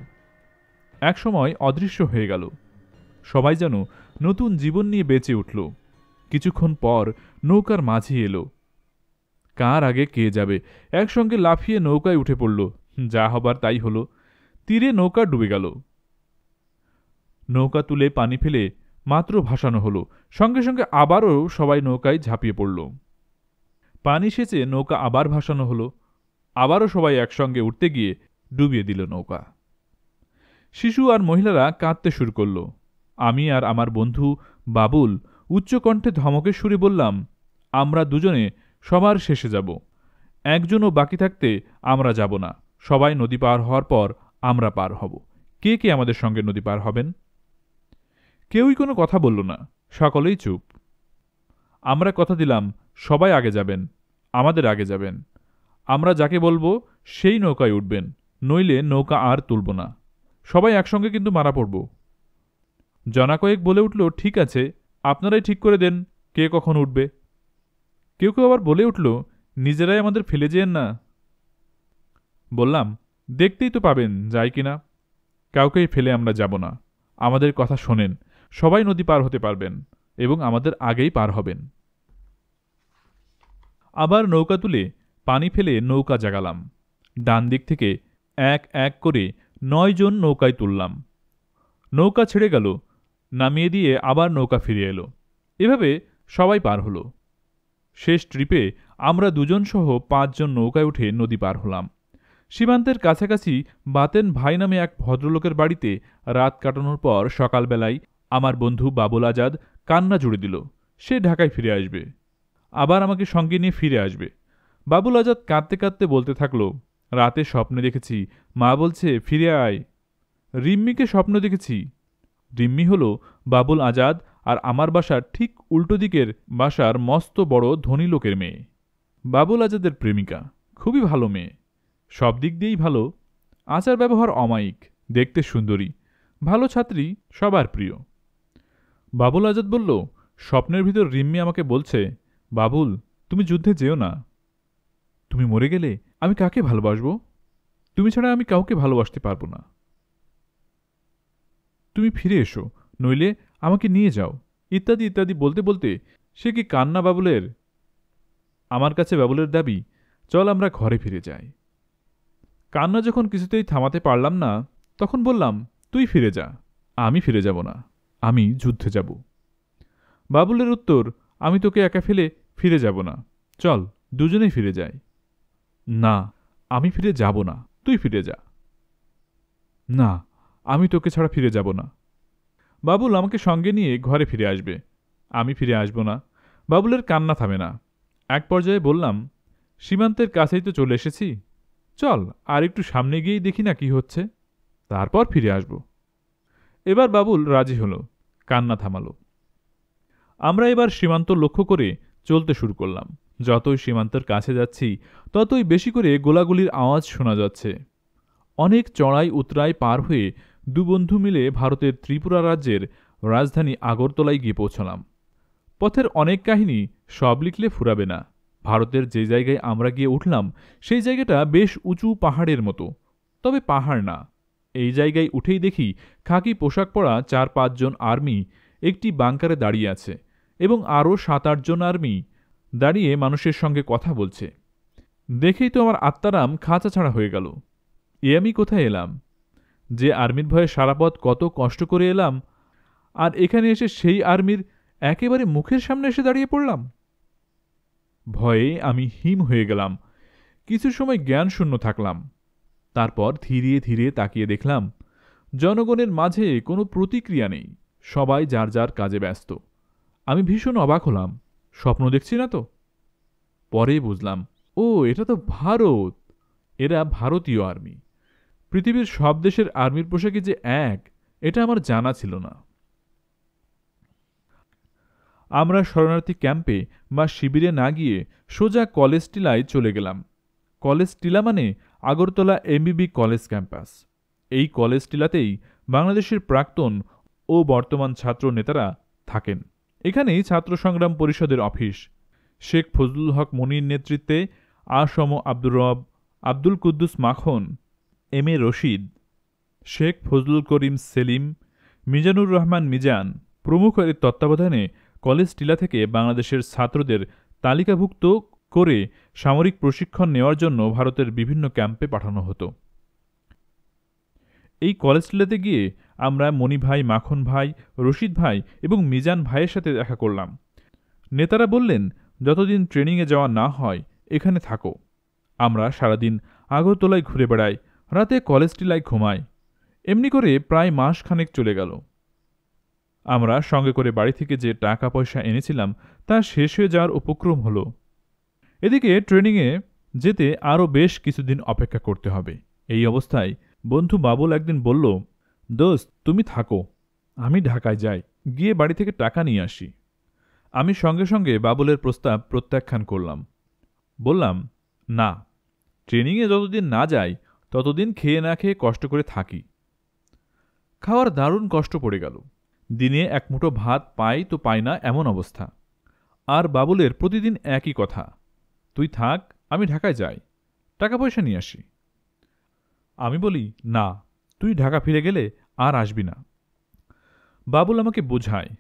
একসময় অদৃশ্য হয়ে গেল। সবাই যেন নতুন জীবন নিয়ে বেঁচে উঠল। কিছুক্ষণ পর নৌকার মাঝি এলো। কার আগে কে যাবে, একসঙ্গে লাফিয়ে নৌকায় উঠে পড়ল। যা হবার তাই হলো। তীরে নৌকা ডুবে গেল। নৌকা তুলে পানি ফেলে মাত্র ভাসানো হলো, সঙ্গে সঙ্গে আবারও সবাই নৌকায় ঝাঁপিয়ে পড়ল। পানি সেচে নৌকা আবার ভাসানো হলো। আবারও সবাই একসঙ্গে উঠতে গিয়ে ডুবিয়ে দিল নৌকা। শিশু আর মহিলারা কাঁদতে শুরু করল। আমি আর আমার বন্ধু বাবুল উচ্চকণ্ঠে ধমকের সুরে বললাম, আমরা দুজনে সবার শেষে যাব। একজনও বাকি থাকতে আমরা যাব না। সবাই নদী পার হওয়ার পর আমরা পার হব। কে কে আমাদের সঙ্গে নদী পার হবেন? কেউই কোনো কথা বলল না, সকলেই চুপ। আমরা কথা দিলাম, সবাই আগে যাবেন, আমাদের আগে যাবেন। আমরা যাকে বলবো সেই নৌকায় উঠবেন, নইলে নৌকা আর তুলব না। সবাই একসঙ্গে কিন্তু মারা পড়ব। জনাকয়েক বলে উঠল, ঠিক আছে, আপনারাই ঠিক করে দেন কে কখন উঠবে। কেউ কেউ আবার বলে উঠল, নিজেরাই আমাদের ফেলে যেয়েন না। বললাম, দেখতেই তো পাবেন যাই কিনা। কাউকেই ফেলে আমরা যাব না। আমাদের কথা শোনেন, সবাই নদী পার হতে পারবেন এবং আমাদের আগেই পার হবেন। আবার নৌকা তুলে পানি ফেলে নৌকা জাগালাম। ডান দিক থেকে এক এক করে 9 জন নৌকায় তুললাম। নৌকা ছেড়ে গেল, নামিয়ে দিয়ে আবার নৌকা ফিরে এলো। এভাবে সবাই পার হলো। শেষ ট্রিপে আমরা 2 জন সহ 5 জন নৌকায় উঠে নদী পার হলাম। সীমান্তের কাছাকাছি বাতেন ভাই নামে এক ভদ্রলোকের বাড়িতে রাত কাটানোর পর সকালবেলায় আমার বন্ধু বাবুল আজাদ কান্না জুড়ে দিল, সে ঢাকায় ফিরে আসবে, আবার আমাকে সঙ্গে নিয়ে ফিরে আসবে। বাবুল আজাদ কাঁদতে কাঁদতে বলতে থাকলো, রাতে স্বপ্নে দেখেছি, মা বলছে ফিরে আয়। রিম্মিকে স্বপ্ন দেখেছি। রিম্মি হলো বাবুল আজাদ আর আমার বাসার ঠিক উল্টো দিকের বাসার মস্ত বড় ধনী লোকের মেয়ে। বাবুল আজাদের প্রেমিকা, খুবই ভালো মেয়ে, সব দিক দিয়েই ভালো। আচার ব্যবহার অমায়িক, দেখতে সুন্দরী, ভালো ছাত্রী, সবার প্রিয়। বাবুল আজাদ বলল, স্বপ্নের ভিতর রিম্মি আমাকে বলছে, বাবুল তুমি যুদ্ধে যেও না। তুমি মরে গেলে আমি কাকে ভালোবাসবো? তুমি ছাড়া আমি কাউকে ভালোবাসতে পারবো না। তুমি ফিরে এসো, নইলে আমাকে নিয়ে যাও, ইত্যাদি ইত্যাদি বলতে বলতে সে কি কান্না বাবুলের! আমার কাছে বাবুলের দাবি, চল আমরা ঘরে ফিরে যাই। কান্না যখন কিছুতেই থামাতে পারলাম না, তখন বললাম, তুই ফিরে যা, আমি ফিরে যাব না, আমি যুদ্ধে যাব। বাবুলের উত্তর, আমি তোকে একা ফেলে ফিরে যাব না, চল দুজনেই ফিরে যাই। না, আমি ফিরে যাব না, তুই ফিরে যা। না, আমি তোকে ছাড়া ফিরে যাব না। বাবুল আমাকে সঙ্গে নিয়ে ঘরে ফিরে আসবে, আমি ফিরে আসব না। বাবুলের কান্না থামে না। এক পর্যায়ে বললাম, সীমান্তের কাছেই তো চলে এসেছি, চল আর একটু সামনে গিয়েই দেখি না কি হচ্ছে, তারপর ফিরে আসব। এবার বাবুল রাজি হলো, কান্না থামালো। আমরা এবার সীমান্ত লক্ষ্য করে চলতে শুরু করলাম। যতই সীমান্তের কাছে যাচ্ছি, ততই বেশি করে গোলাগুলির আওয়াজ শোনা যাচ্ছে। অনেক চড়াই উতরাই পার হয়ে দু বন্ধু মিলে ভারতের ত্রিপুরা রাজ্যের রাজধানী আগরতলায় গিয়ে পৌঁছলাম। পথের অনেক কাহিনী সব লিখলে ফুরাবে না। ভারতের যে জায়গায় আমরা গিয়ে উঠলাম, সেই জায়গাটা বেশ উঁচু পাহাড়ের মতো, তবে পাহাড় না। এই জায়গায় উঠেই দেখি খাকি পোশাক পরা 4-5 জন আর্মি একটি বাংকারে দাঁড়িয়ে আছে এবং আরও 7-8 জন আর্মি দাঁড়িয়ে মানুষের সঙ্গে কথা বলছে। দেখেই তো আমার আত্মারাম খাঁচা ছাড়া হয়ে গেল। আমি কোথায় এলাম? যে আর্মির ভয়ে সারা পথ কত কষ্ট করে এলাম, আর এখানে এসে সেই আর্মির একেবারে মুখের সামনে এসে দাঁড়িয়ে পড়লাম। ভয়ে আমি হিম হয়ে গেলাম। কিছু সময় জ্ঞান শূন্য থাকলাম। তারপর ধীরে ধীরে তাকিয়ে দেখলাম, জনগণের মাঝে কোনো প্রতিক্রিয়া নেই, সবাই যার যার কাজে ব্যস্ত। আমি ভীষণ অবাক হলাম, স্বপ্ন দেখছি না তো? পরে বুঝলাম, ও এটা তো ভারত, এরা ভারতীয় আর্মি। পৃথিবীর সব দেশের আর্মির পোশাকই যে এক, এটা আমার জানা ছিল না। আমরা শরণার্থী ক্যাম্পে বা শিবিরে না গিয়ে সোজা কলেজ টিলায় চলে গেলাম। কলেজ টিলা মানে আগরতলা এমবিবি কলেজ ক্যাম্পাস। এই কলেজ টিলাতেই বাংলাদেশের প্রাক্তন ও বর্তমান ছাত্র নেতারা থাকেন। এখানেই ছাত্র সংগ্রাম পরিষদের অফিস। শেখ ফজলুল হক মনির নেতৃত্বে আসম আব্দুর রব, আব্দুল কুদ্দুস মাখন, এম এ রশিদ, শেখ ফজলুল করিম সেলিম, মিজানুর রহমান মিজান প্রমুখের তত্ত্বাবধানে কলেজ টিলা থেকে বাংলাদেশের ছাত্রদের তালিকাভুক্ত করে সামরিক প্রশিক্ষণ নেওয়ার জন্য ভারতের বিভিন্ন ক্যাম্পে পাঠানো হতো। এই কলেজ টিলাতে গিয়ে আমরা মনি ভাই, মাখন ভাই, রশিদ ভাই এবং মিজান ভাইয়ের সাথে দেখা করলাম। নেতারা বললেন, যতদিন ট্রেনিংয়ে যাওয়া না হয় এখানে থাকো। আমরা সারাদিন আগরতলায় ঘুরে বেড়াই, রাতে কলেজ টিলায় ঘুমাই। এমনি করে প্রায় মাস খানেক চলে গেল। আমরা সঙ্গে করে বাড়ি থেকে যে টাকা পয়সা এনেছিলাম তা শেষ হয়ে যাওয়ার উপক্রম হলো। এদিকে ট্রেনিংয়ে যেতে আরও বেশ কিছুদিন অপেক্ষা করতে হবে। এই অবস্থায় বন্ধু বাবুল একদিন বলল, দোস্ত তুমি থাকো, আমি ঢাকায় যাই, গিয়ে বাড়ি থেকে টাকা নিয়ে আসি। আমি সঙ্গে সঙ্গে বাবুলের প্রস্তাব প্রত্যাখ্যান করলাম। বললাম, না, ট্রেনিংয়ে যতদিন না যাই ততদিন খেয়ে না খেয়ে কষ্ট করে থাকি। খাওয়ার দারুণ কষ্ট পড়ে গেল। দিনে এক মুঠো ভাত পাই তো পাই না এমন অবস্থা। আর বাবুলের প্রতিদিন একই কথা, তুই থাক, আমি ঢাকায় যাই, টাকা পয়সা নিয়ে আসি। আমি বলি, না, তুই ঢাকা ফিরে গেলে আর আসবি না। বাবুল আমাকে বোঝায়,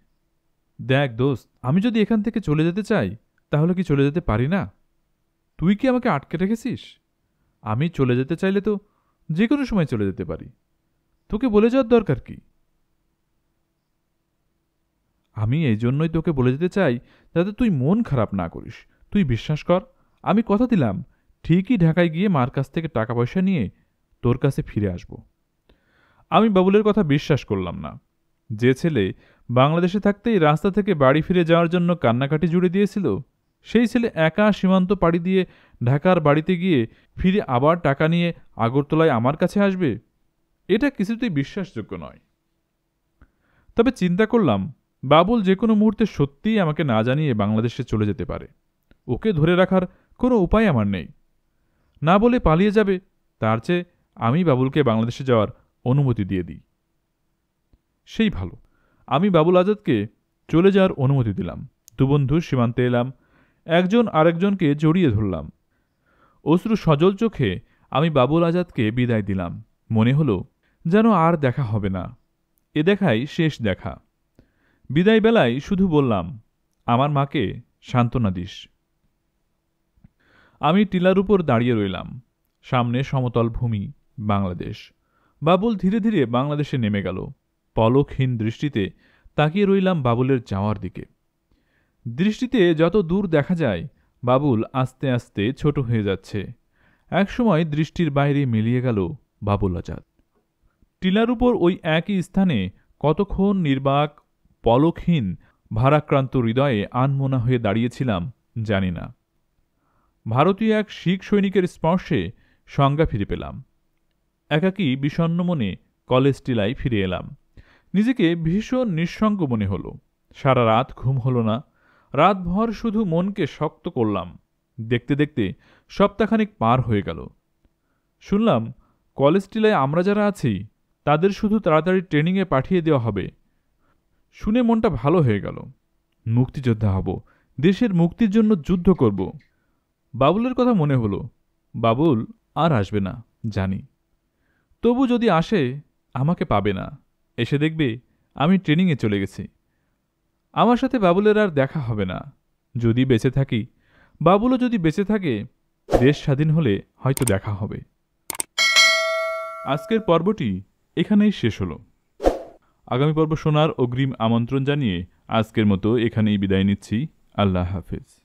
দেখ দোস্ত, আমি যদি এখান থেকে চলে যেতে চাই তাহলে কি চলে যেতে পারি না? তুই কি আমাকে আটকে রেখেছিস? আমি চলে যেতে চাইলে তো যে কোনো সময় চলে যেতে পারি, তোকে বলে যাওয়ার দরকার কি? আমি এই জন্যই তোকে বলে যেতে চাই যাতে তুই মন খারাপ না করিস। তুই বিশ্বাস কর, আমি কথা দিলাম ঠিকই ঢাকায় গিয়ে মার কাছ থেকে টাকা পয়সা নিয়ে তোর কাছে ফিরে আসব। আমি বাবুলের কথা বিশ্বাস করলাম না। যে ছেলে বাংলাদেশে থাকতেই রাস্তা থেকে বাড়ি ফিরে যাওয়ার জন্য কান্নাকাটি জুড়ে দিয়েছিল, সেই ছেলে একা সীমান্ত পাড়ি দিয়ে ঢাকার বাড়িতে গিয়ে ফিরে আবার টাকা নিয়ে আগরতলায় আমার কাছে আসবে, এটা কিছুতেই বিশ্বাসযোগ্য নয়। তবে চিন্তা করলাম, বাবুল যে কোনো মুহূর্তে সত্যিই আমাকে না জানিয়ে বাংলাদেশে চলে যেতে পারে। ওকে ধরে রাখার কোনো উপায় আমার নেই। না বলে পালিয়ে যাবে, তার চেয়ে আমি বাবুলকে বাংলাদেশে যাওয়ার অনুমতি দিয়ে দিই। সেই ভালো। আমি বাবুল আজাদকে চলে যাওয়ার অনুমতি দিলাম। দু বন্ধু সীমান্তে এলাম, একজন আরেকজনকে জড়িয়ে ধরলাম। অশ্রু সজল চোখে আমি বাবুল আজাদকে বিদায় দিলাম। মনে হলো যেন আর দেখা হবে না, এ দেখাই শেষ দেখা। বিদায় বেলায় শুধু বললাম, আমার মাকে সান্ত্বনা দিস। আমি টিলার উপর দাঁড়িয়ে রইলাম। সামনে সমতল ভূমি, বাংলাদেশ। বাবুল ধীরে ধীরে বাংলাদেশে নেমে গেল। পলকহীন দৃষ্টিতে তাকিয়ে রইলাম বাবুলের যাওয়ার দিকে। দৃষ্টিতে যত দূর দেখা যায়, বাবুল আস্তে আস্তে ছোট হয়ে যাচ্ছে। একসময় দৃষ্টির বাইরে মিলিয়ে গেল বাবুল আজাদ। টিলার উপর ওই একই স্থানে কতক্ষণ নির্বাক, পলকহীন, ভারাক্রান্ত হৃদয়ে আনমনা হয়ে দাঁড়িয়েছিলাম জানি না। ভারতীয় এক শিখ সৈনিকের স্পর্শে সংজ্ঞা ফিরে পেলাম। একাকী বিষণ্ণ মনে কলেজ টিলায় ফিরে এলাম। নিজেকে ভীষণ নিঃসঙ্গ মনে হলো। সারা রাত ঘুম হলো না। রাতভর শুধু মনকে শক্ত করলাম। দেখতে দেখতে সপ্তাহখানেক পার হয়ে গেল। শুনলাম কলেজ টিলায় আমরা যারা আছি তাদের শুধু তাড়াতাড়ি ট্রেনিংয়ে পাঠিয়ে দেওয়া হবে। শুনে মনটা ভালো হয়ে গেল। মুক্তিযোদ্ধা হব, দেশের মুক্তির জন্য যুদ্ধ করব। বাবুলের কথা মনে হলো। বাবুল আর আসবে না জানি, তবু যদি আসে আমাকে পাবে না। এসে দেখবে আমি ট্রেনিংয়ে চলে গেছি। আমার সাথে বাবুলের আর দেখা হবে না। যদি বেঁচে থাকি, বাবুলও যদি বেঁচে থাকে, দেশ স্বাধীন হলে হয়তো দেখা হবে। আজকের পর্বটি এখানেই শেষ হলো। আগামী পর্ব শোনার অগ্রিম আমন্ত্রণ জানিয়ে আজকের মতো এখানেই বিদায় নিচ্ছি। আল্লাহ হাফেজ।